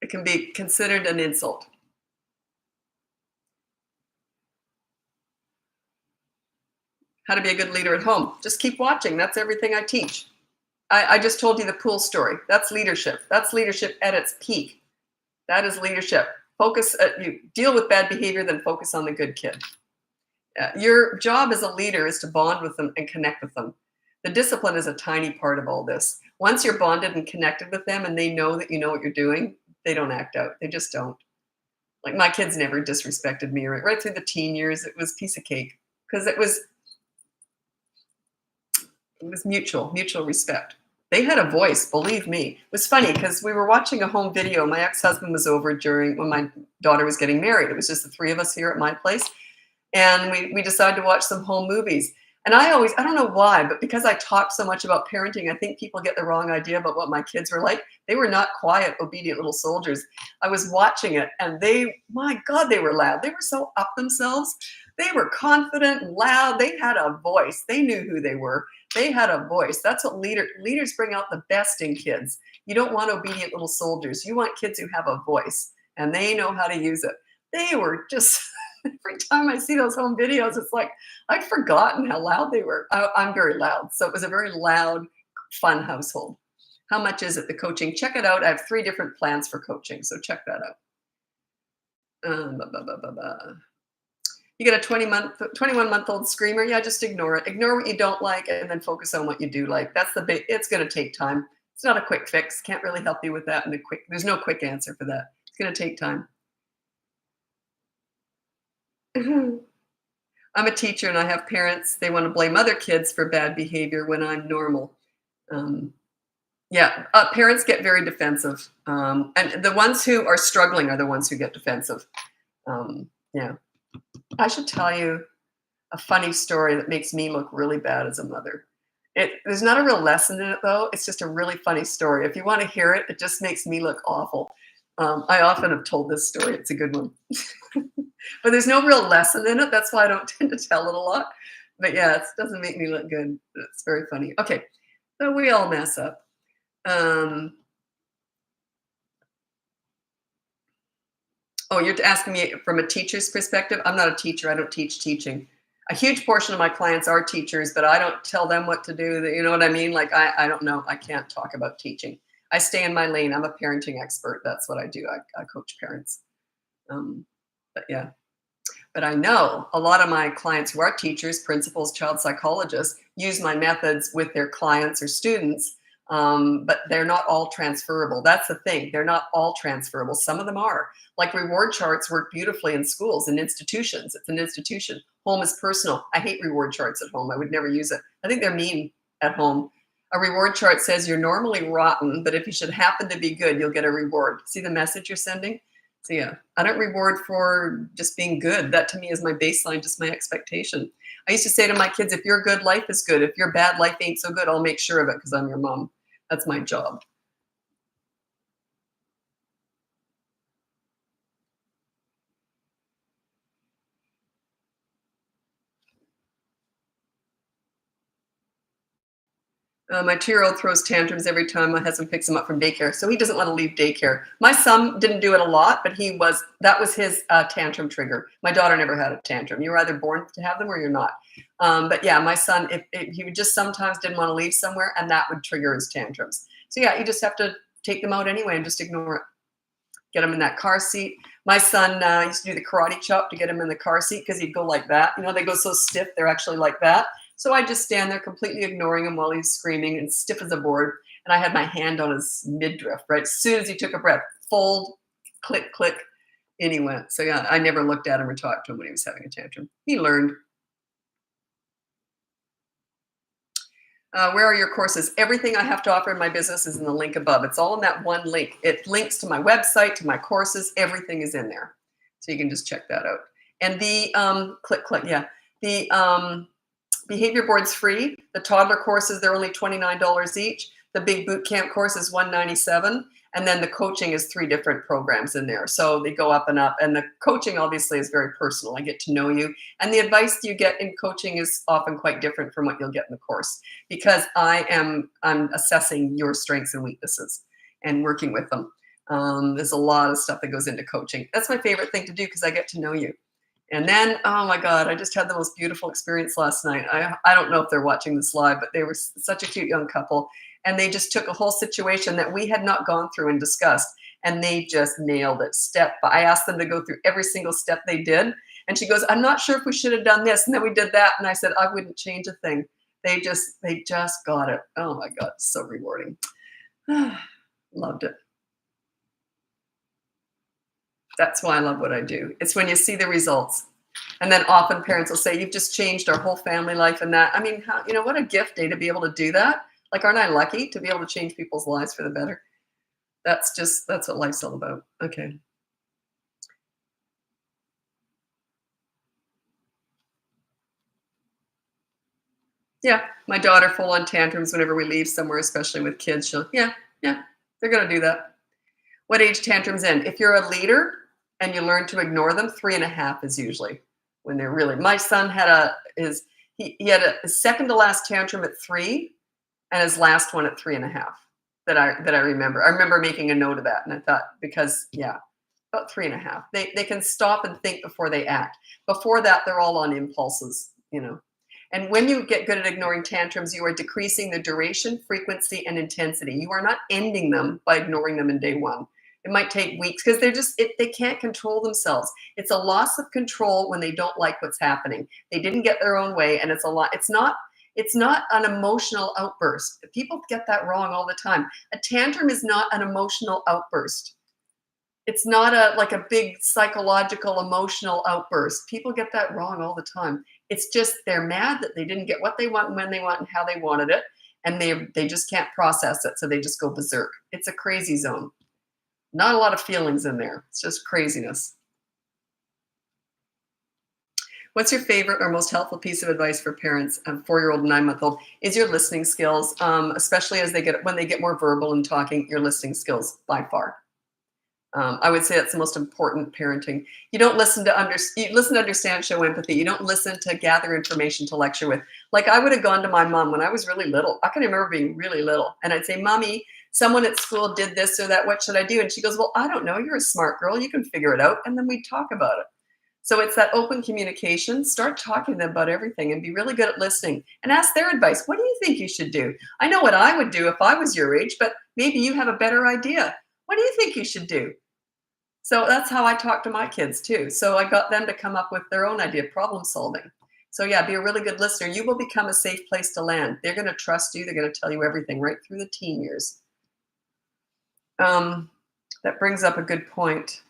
It can be considered an insult. How to be a good leader at home. Just keep watching. That's everything I teach. I just told you the pool story. That's leadership. That's leadership at its peak. That is leadership. You deal with bad behavior, then focus on the good kid. Your job as a leader is to bond with them and connect with them. The discipline is a tiny part of all this. Once you're bonded and connected with them and they know that you know what you're doing, they don't act out. They just don't. Like my kids never disrespected me right through the teen years. It was piece of cake because it was mutual respect. They had a voice, believe me. It was funny because we were watching a home video. My ex-husband was over when my daughter was getting married. It was just the three of us here at my place. And we decided to watch some home movies. And I don't know why, but because I talked so much about parenting, I think people get the wrong idea about what my kids were like. They were not quiet, obedient little soldiers. I was watching it and my God, they were loud. They were so up themselves. They were confident and loud. They had a voice. They knew who they were. They had a voice. That's what leaders bring out the best in kids. You don't want obedient little soldiers. You want kids who have a voice and they know how to use it. They were just, every time I see those home videos, it's like, I'd forgotten how loud they were. I'm very loud. So it was a very loud, fun household. How much is it, the coaching? Check it out. I have 3 different plans for coaching. So check that out. Blah, blah, blah, blah, blah. You get a 21-month-old screamer. Yeah, just ignore it. Ignore what you don't like and then focus on what you do like. That's it's going to take time. It's not a quick fix. Can't really help you with that. There's no quick answer for that. It's going to take time. I'm a teacher and I have parents. They want to blame other kids for bad behavior when I'm normal. Parents get very defensive. And the ones who are struggling are the ones who get defensive. Yeah. I should tell you a funny story that makes me look really bad as a mother. There's not a real lesson in it, though. It's just a really funny story. If you want to hear it, it just makes me look awful. I often have told this story. It's a good one. But there's no real lesson in it. That's why I don't tend to tell it a lot. But yeah, it doesn't make me look good. It's very funny. Okay, so we all mess up. Oh, you're asking me from a teacher's perspective? I'm not a teacher. I don't teach teaching. A huge portion of my clients are teachers, but I don't tell them what to do. You know what I mean? Like, I don't know. I can't talk about teaching. I stay in my lane. I'm a parenting expert. That's what I do. I coach parents. But yeah. But I know a lot of my clients who are teachers, principals, child psychologists use my methods with their clients or students, but they're not all transferable. That's the thing. They're not all transferable. Some of them are. Like reward charts work beautifully in schools and institutions. It's an institution. Home is personal. I hate reward charts at home. I would never use it. I think they're mean at home. A reward chart says you're normally rotten, but if you should happen to be good, you'll get a reward. See the message you're sending? So yeah, I don't reward for just being good. That to me is my baseline, just my expectation. I used to say to my kids, if you're good, life is good. If you're bad, life ain't so good. I'll make sure of it because I'm your mom. That's my job. My 2-year-old throws tantrums every time my husband picks him up from daycare. So he doesn't want to leave daycare. My son didn't do it a lot, but that was his tantrum trigger. My daughter never had a tantrum. You're either born to have them or you're not. But yeah, my son, if he would just sometimes didn't want to leave somewhere, and that would trigger his tantrums. So yeah, you just have to take them out anyway and just ignore it. Get him in that car seat. My son used to do the karate chop to get him in the car seat because he'd go like that. You know, they go so stiff, they're actually like that. So I just stand there completely ignoring him while he's screaming and stiff as a board. And I had my hand on his midriff, right? As soon as he took a breath, fold, click, click, in he went. So yeah, I never looked at him or talked to him when he was having a tantrum. He learned. Where are your courses? Everything I have to offer in my business is in the link above. It's all in that one link. It links to my website, to my courses. Everything is in there. So you can just check that out. And the click, yeah. The behavior board's free. The toddler courses, they're only $29 each. The big boot camp course is 197, and then the coaching is 3 different programs in there. So they go up and up, and the coaching obviously is very personal. I get to know you, and the advice you get in coaching is often quite different from what you'll get in the course, because I'm assessing your strengths and weaknesses and working with them. There's a lot of stuff that goes into coaching. That's my favorite thing to do because I get to know you. And then, oh my God, I just had the most beautiful experience last night. I don't know if they're watching this live, but they were such a cute young couple. And they just took a whole situation that we had not gone through and discussed, and they just nailed it step by. I asked them to go through every single step they did. And she goes, I'm not sure if we should have done this. And then we did that. And I said, I wouldn't change a thing. They just got it. Oh my God, so rewarding. Loved it. That's why I love what I do. It's when you see the results. And then often parents will say, you've just changed our whole family life and that. I mean, what a gift, to be able to do that. Like, aren't I lucky to be able to change people's lives for the better? That's what life's all about. Okay. Yeah, my daughter full on tantrums whenever we leave somewhere, especially with kids. She'll, yeah, they're going to do that. What age tantrums end? If you're a leader and you learn to ignore them, 3.5 is usually when they're really. My son had his second to last tantrum at 3, and his last one at 3.5 that I remember. I remember making a note of that, and I thought, because about 3.5. They can stop and think before they act. Before that, they're all on impulses, And when you get good at ignoring tantrums, you are decreasing the duration, frequency, and intensity. You are not ending them by ignoring them in day 1. It might take weeks because they can't control themselves. It's a loss of control when they don't like what's happening. They didn't get their own way, and it's a lot. It's not an emotional outburst. People get that wrong all the time. A tantrum is not an emotional outburst. It's not like a big psychological emotional outburst. People get that wrong all the time. It's just they're mad that they didn't get what they want, when they want, and how they wanted it, and they just can't process it, so they just go berserk. It's a crazy zone. Not a lot of feelings in there. It's just craziness. What's your favorite or most helpful piece of advice for parents of 4-year-old and 9-month-old? Is your listening skills, especially when they get more verbal and talking, your listening skills by far. I would say that's the most important parenting. You don't listen to understand, show empathy. You don't listen to gather information to lecture with. Like, I would have gone to my mom when I was really little. I can remember being really little, and I'd say, Mommy, someone at school did this or that. What should I do? And she goes, well, I don't know. You're a smart girl. You can figure it out. And then we'd talk about it. So it's that open communication. Start talking to them about everything and be really good at listening and ask their advice. What do you think you should do? I know what I would do if I was your age, but maybe you have a better idea. What do you think you should do? So that's how I talk to my kids too. So I got them to come up with their own idea of problem solving. So yeah, be a really good listener. You will become a safe place to land. They're going to trust you. They're going to tell you everything right through the teen years. That brings up a good point.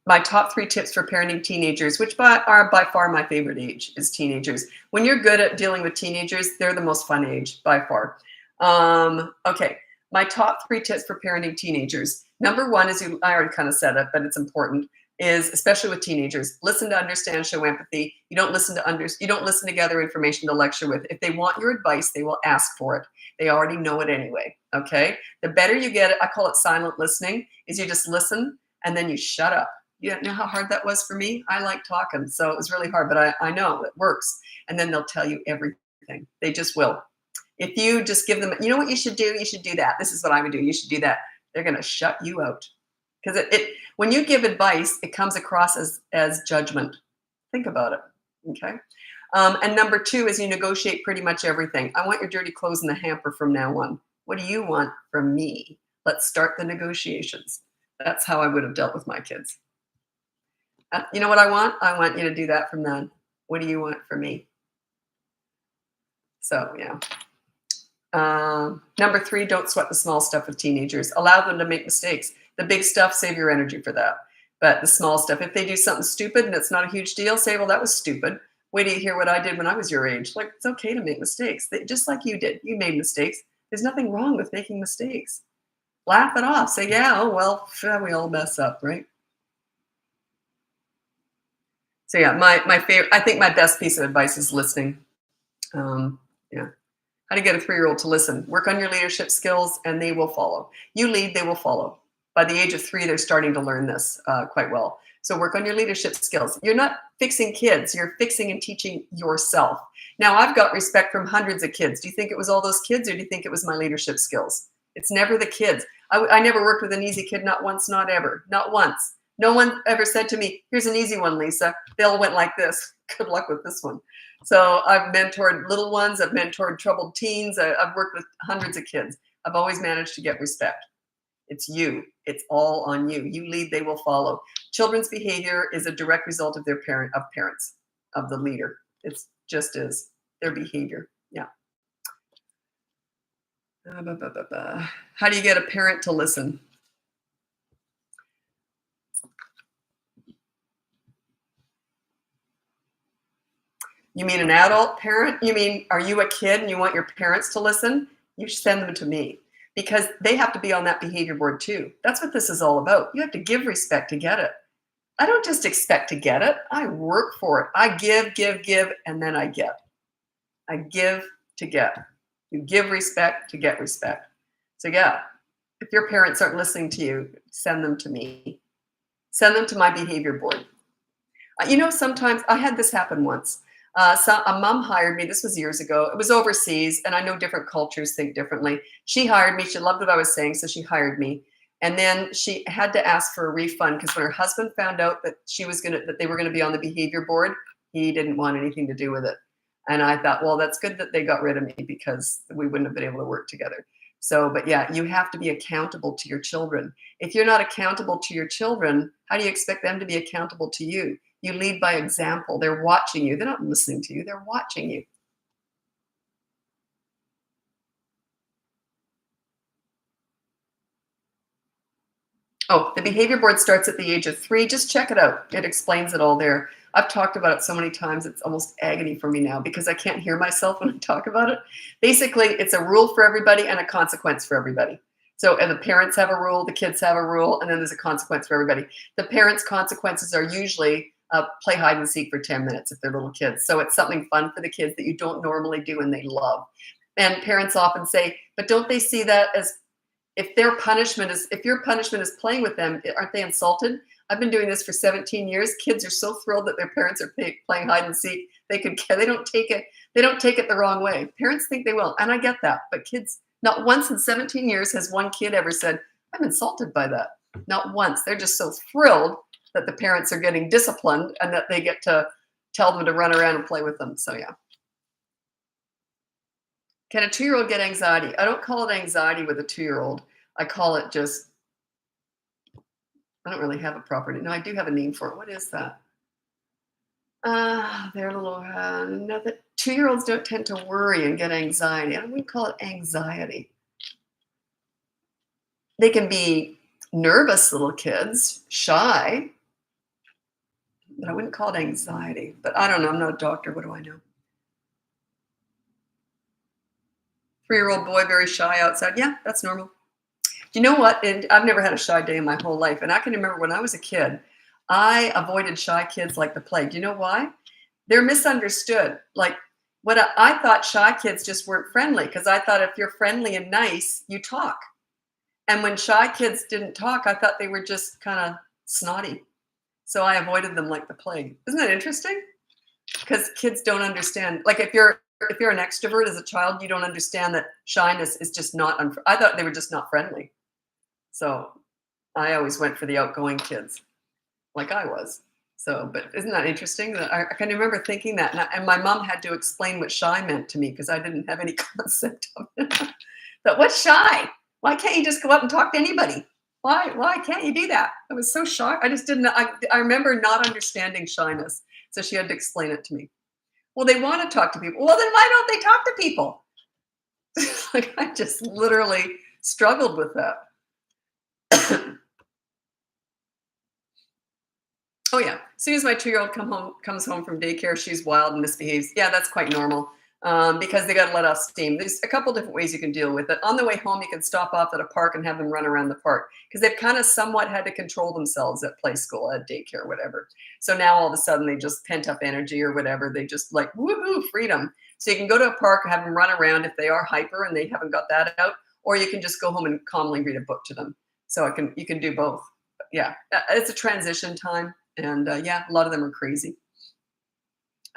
My top 3 tips for parenting teenagers, which are by far my favorite age, is teenagers. When you're good at dealing with teenagers, they're the most fun age by far. Okay. My top 3 tips for parenting teenagers. Number 1 is, I already kind of said it, but it's important, is especially with teenagers, listen to understand, show empathy. You don't listen to gather information to lecture with. If they want your advice, they will ask for it. They already know it anyway. Okay. The better you get it, I call it silent listening, is you just listen and then you shut up. You know how hard that was for me? I like talking, so it was really hard, but I know it works. And then they'll tell you everything. They just will. If you just give them, you know what you should do? You should do that. This is what I would do. You should do that. They're going to shut you out. Because when you give advice, it comes across as judgment. Think about it. Okay. And number 2 is you negotiate pretty much everything. I want your dirty clothes in the hamper from now on. What do you want from me? Let's start the negotiations. That's how I would have dealt with my kids. You know what I want? I want you to do that from then. What do you want from me? So, yeah. Number 3, don't sweat the small stuff with teenagers. Allow them to make mistakes. The big stuff, save your energy for that. But the small stuff, if they do something stupid and it's not a huge deal, say, well, that was stupid. Wait till you hear what I did when I was your age. Like, it's okay to make mistakes. Just like you did. You made mistakes. There's nothing wrong with making mistakes. Laugh it off. Say, yeah, oh, well, we all mess up, right? So yeah, my favorite, I think my best piece of advice is listening. Yeah. How to get a 3-year-old to listen. Work on your leadership skills and they will follow. You lead, they will follow. By the age of 3, they're starting to learn this quite well. So work on your leadership skills. You're not fixing kids. You're fixing and teaching yourself. Now, I've got respect from hundreds of kids. Do you think it was all those kids, or do you think it was my leadership skills? It's never the kids. I never worked with an easy kid, not once, not ever, not once. No one ever said to me, here's an easy one, Lisa. They all went like this. Good luck with this one. So I've mentored little ones. I've mentored troubled teens. I've worked with hundreds of kids. I've always managed to get respect. It's you. It's all on you. You lead, they will follow. Children's behavior is a direct result of their parents, of the leader. It's just is their behavior. Yeah. How do you get a parent to listen? You mean an adult parent? You mean, are you a kid and you want your parents to listen? You send them to me, because they have to be on that behavior board too. That's what this is all about. You have to give respect to get it. I don't just expect to get it. I work for it. I give, and then I get. I give to get. You give respect to get respect. So yeah, if your parents aren't listening to you, send them to me. Send them to my behavior board. Sometimes I had this happen once. So a mom hired me. This was years ago. It was overseas, and I know different cultures think differently. She hired me. She loved what I was saying, so she hired me. And then she had to ask for a refund, because when her husband found out that they were gonna be on the behavior board, he didn't want anything to do with it. And I thought, well, that's good that they got rid of me, because we wouldn't have been able to work together. So, but yeah, you have to be accountable to your children. If you're not accountable to your children, how do you expect them to be accountable to you? You lead by example. They're watching you. They're not listening to you. They're watching you. Oh, the behavior board starts at the age of 3. Just check it out. It explains it all there. I've talked about it so many times, it's almost agony for me now, because I can't hear myself when I talk about it. Basically, it's a rule for everybody and a consequence for everybody. So, and the parents have a rule, the kids have a rule, and then there's a consequence for everybody. The parents' consequences are usually play hide and seek for 10 minutes if they're little kids. So it's something fun for the kids that you don't normally do and they love. And parents often say, but don't they see that as, if your punishment is playing with them, aren't they insulted? I've been doing this for 17 years. Kids are so thrilled that their parents are playing hide and seek. They don't take it the wrong way. Parents think they will, and I get that. But kids, not once in 17 years has one kid ever said, I'm insulted by that. Not once. They're just so thrilled that the parents are getting disciplined and that they get to tell them to run around and play with them. So yeah. Can a 2-year-old get anxiety? I don't call it anxiety with a 2-year-old. I call it just, I don't really have a proper name. No, I do have a name for it. What is that? They're a little, no, that 2-year-olds don't tend to worry and get anxiety. I wouldn't call it anxiety. They can be nervous little kids, shy, but I wouldn't call it anxiety. But I don't know. I'm not a doctor. What do I know? 3-year-old boy, very shy outside. Yeah, that's normal. You know what? And I've never had a shy day in my whole life. And I can remember when I was a kid, I avoided shy kids like the plague. Do you know why? They're misunderstood. Like, what I thought shy kids just weren't friendly, because I thought if you're friendly and nice, you talk. And when shy kids didn't talk, I thought they were just kind of snotty. So I avoided them like the plague. Isn't that interesting? Because kids don't understand. Like if you're an extrovert as a child, you don't understand that shyness is just not. I thought they were just not friendly. So I always went for the outgoing kids, like I was. So, but isn't that interesting? That I can remember thinking that, and my mom had to explain what shy meant to me, because I didn't have any concept of it. But what's shy? Why can't you just go up and talk to anybody? Why can't you do that? I was so shocked. I just didn't. I remember not understanding shyness, so she had to explain it to me. Well, they want to talk to people. Well, then why don't they talk to people? Like, I just literally struggled with that. Oh yeah. As soon as my 2-year-old comes home from daycare, she's wild and misbehaves. Yeah, that's quite normal, because they got to let off steam. There's a couple different ways you can deal with it. On the way home, you can stop off at a park and have them run around the park, because they've kind of somewhat had to control themselves at play school, at daycare, whatever. So now all of a sudden they just pent up energy or whatever. They just like, woohoo, freedom. So you can go to a park, have them run around if they are hyper and they haven't got that out, or you can just go home and calmly read a book to them. So you can do both. But yeah, it's a transition time, and yeah, a lot of them are crazy.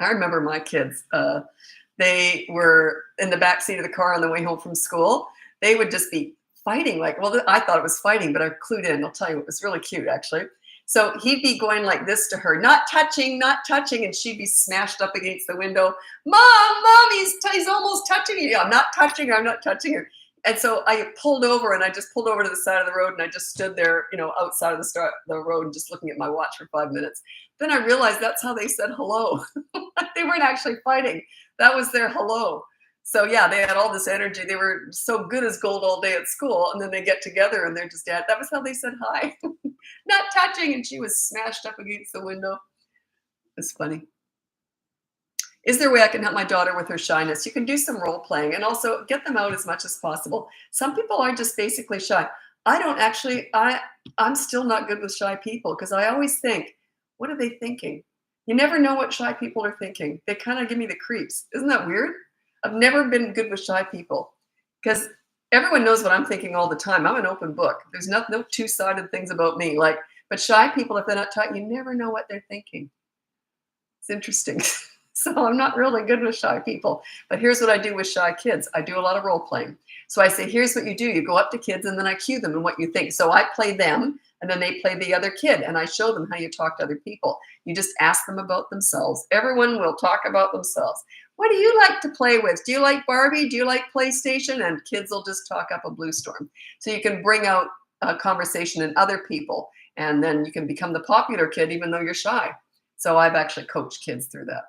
I remember my kids. They were in the back seat of the car on the way home from school. They would just be fighting. Like, well, I thought it was fighting, but I clued in. I'll tell you, it was really cute, actually. So he'd be going like this to her, not touching, not touching, and she'd be smashed up against the window. Mom, he's almost touching you. I'm not touching her. I'm not touching her. And so I pulled over, and I just pulled over to the side of the road, and I just stood there, outside of the road, just looking at my watch for 5 minutes. Then I realized that's how they said hello. They weren't actually fighting. That was their hello. So yeah, they had all this energy. They were so good as gold all day at school, and then they get together and they're just, that was how they said hi. Not touching, and she was smashed up against the window. It's funny. Is there a way I can help my daughter with her shyness? You can do some role playing and also get them out as much as possible. Some people are just basically shy. I'm still not good with shy people because I always think, what are they thinking? You never know what shy people are thinking. They kind of give me the creeps. Isn't that weird? I've never been good with shy people because everyone knows what I'm thinking all the time. I'm an open book. There's no two-sided things about me. But shy people, if they're not taught, you never know what they're thinking. It's interesting. So I'm not really good with shy people. But here's what I do with shy kids. I do a lot of role playing. So I say, here's what you do. You go up to kids and then I cue them in what you think. So I play them and then they play the other kid and I show them how you talk to other people. You just ask them about themselves. Everyone will talk about themselves. What do you like to play with? Do you like Barbie? Do you like PlayStation? And kids will just talk up a blue storm. So you can bring out a conversation in other people and then you can become the popular kid even though you're shy. So I've actually coached kids through that.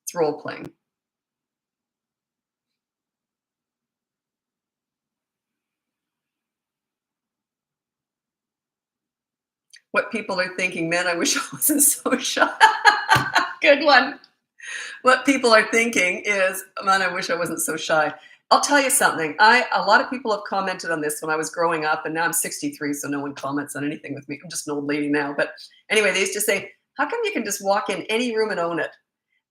It's role playing. What people are thinking, man, I wish I wasn't so shy. Good one. What people are thinking is, man, I wish I wasn't so shy. I'll tell you something. A lot of people have commented on this when I was growing up, and now I'm 63, so no one comments on anything with me. I'm just an old lady now. But anyway, they used to say, how come you can just walk in any room and own it?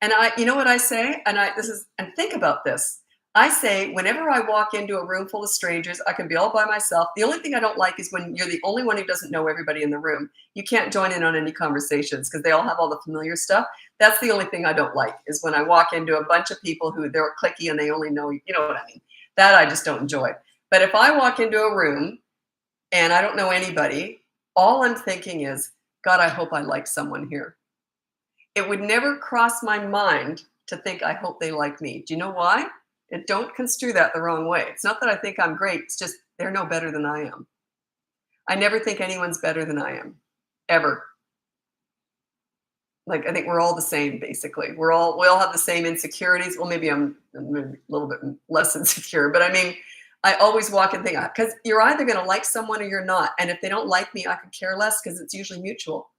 And you know what I say? And think about this. I say, whenever I walk into a room full of strangers, I can be all by myself. The only thing I don't like is when you're the only one who doesn't know everybody in the room. You can't join in on any conversations because they all have all the familiar stuff. That's the only thing I don't like is when I walk into a bunch of people who they're cliquey and they only know, you know what I mean? That I just don't enjoy. But if I walk into a room and I don't know anybody, all I'm thinking is, God, I hope I like someone here. It would never cross my mind to think, I hope they like me. Do you know why? And don't construe that the wrong way. It's not that I think I'm great. It's just they're no better than I am. I never think anyone's better than I am, ever. I think we're all the same, basically. We all have the same insecurities. Well, maybe I'm a little bit less insecure, but I mean, I always walk and think, because you're either going to like someone or you're not. And if they don't like me, I could care less because it's usually mutual.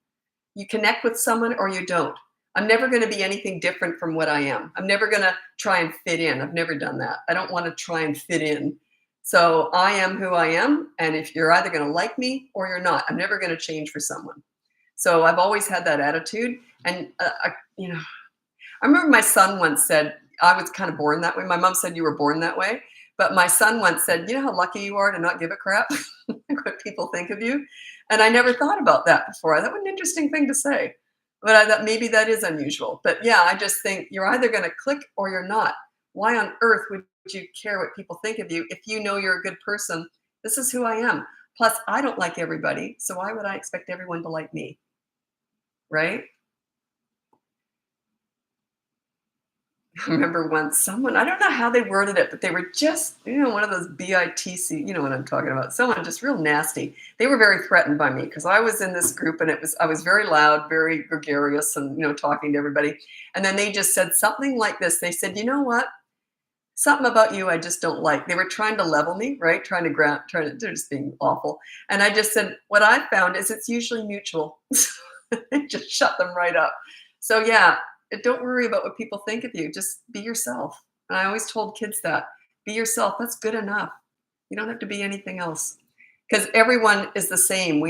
You connect with someone or you don't. I'm never going to be anything different from what I am. I'm never going to try and fit in. I've never done that. I don't want to try and fit in. So I am who I am. And if you're either going to like me or you're not, I'm never going to change for someone. So I've always had that attitude. And, I remember my son once said, I was kind of born that way. My mom said you were born that way. But my son once said, you know how lucky you are to not give a crap what people think of you? And I never thought about that before. I thought, what an interesting thing to say. But I thought maybe that is unusual. But yeah, I just think you're either going to click or you're not. Why on earth would you care what people think of you if you know you're a good person? This is who I am. Plus, I don't like everybody. So why would I expect everyone to like me? Right? I remember once someone, I don't know how they worded it, but they were just, one of those BITC, you know what I'm talking about. Someone just real nasty. They were very threatened by me because I was in this group and I was very loud, very gregarious and, talking to everybody. And then they just said something like this. They said, you know what? Something about you I just don't like. They were trying to level me, right? They're just being awful. And I just said, what I found is it's usually mutual. Just shut them right up. So yeah. Don't worry about what people think of you. Just be yourself. And I always told kids that. Be yourself. That's good enough. You don't have to be anything else. Because everyone is the same.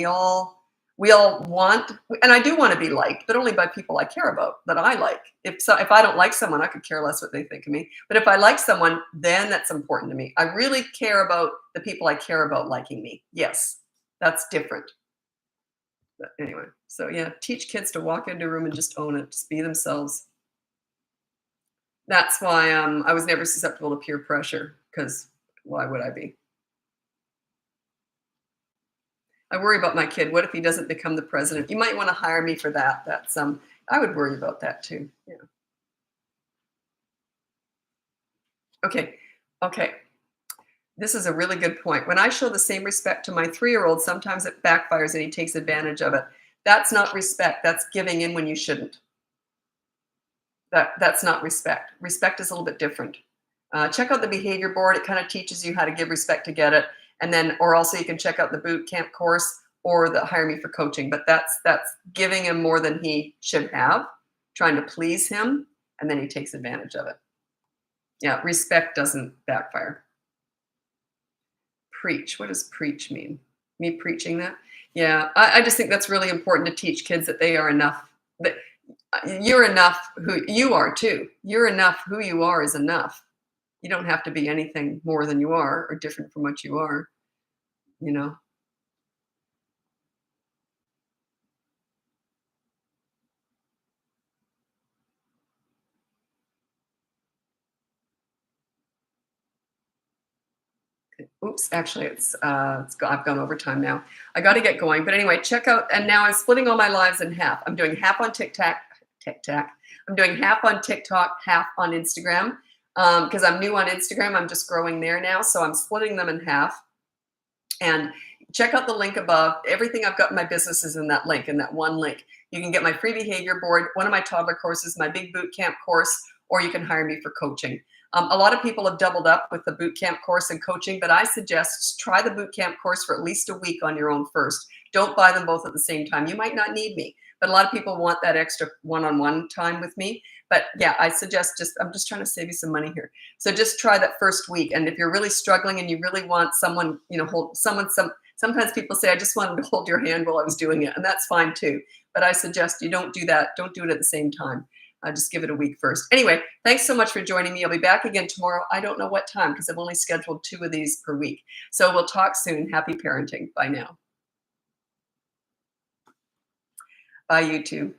We all want, and I do want to be liked, but only by people I care about, that I like. If I don't like someone, I could care less what they think of me. But if I like someone, then that's important to me. I really care about the people I care about liking me. Yes, that's different. But anyway, so yeah, teach kids to walk into a room and just own it, just be themselves. That's why I was never susceptible to peer pressure, because why would I be? I worry about my kid. What if he doesn't become the president? You might want to hire me for that. That's I would worry about that too. Yeah. Okay. Okay. This is a really good point. When I show the same respect to my 3-year-old, sometimes it backfires and he takes advantage of it. That's not respect. That's giving in when you shouldn't. That's not respect. Respect is a little bit different. Check out the behavior board. It kind of teaches you how to give respect to get it. And then, or also you can check out the boot camp course or the hire me for coaching. But that's giving him more than he should have, trying to please him, and then he takes advantage of it. Yeah, respect doesn't backfire. Preach. What does preach mean? Me preaching that? Yeah, I just think that's really important to teach kids that they are enough. That you're enough who you are too. You're enough. Who you are is enough. You don't have to be anything more than you are or different from what you are, you know. Oops, actually I've gone over time now. I got to get going. But anyway, check out, and now I'm splitting all my lives in half. I'm doing half on TikTok. I'm doing half on TikTok, half on Instagram. Because I'm new on Instagram. I'm just growing there now. So I'm splitting them in half. And check out the link above. Everything I've got in my business is in that link, in that one link. You can get my free behavior board, one of my toddler courses, my big boot camp course, or you can hire me for coaching. A lot of people have doubled up with the boot camp course and coaching, but I suggest try the boot camp course for at least a week on your own first. Don't buy them both at the same time. You might not need me, but a lot of people want that extra one-on-one time with me. But yeah, I suggest I'm just trying to save you some money here. So just try that first week. And if you're really struggling and you really want someone, sometimes people say, I just wanted to hold your hand while I was doing it. And that's fine too. But I suggest you don't do that. Don't do it at the same time. Just give it a week first. Anyway, thanks so much for joining me. I'll be back again tomorrow. I don't know what time because I've only scheduled 2 of these per week. So we'll talk soon. Happy parenting. Bye now. Bye, YouTube.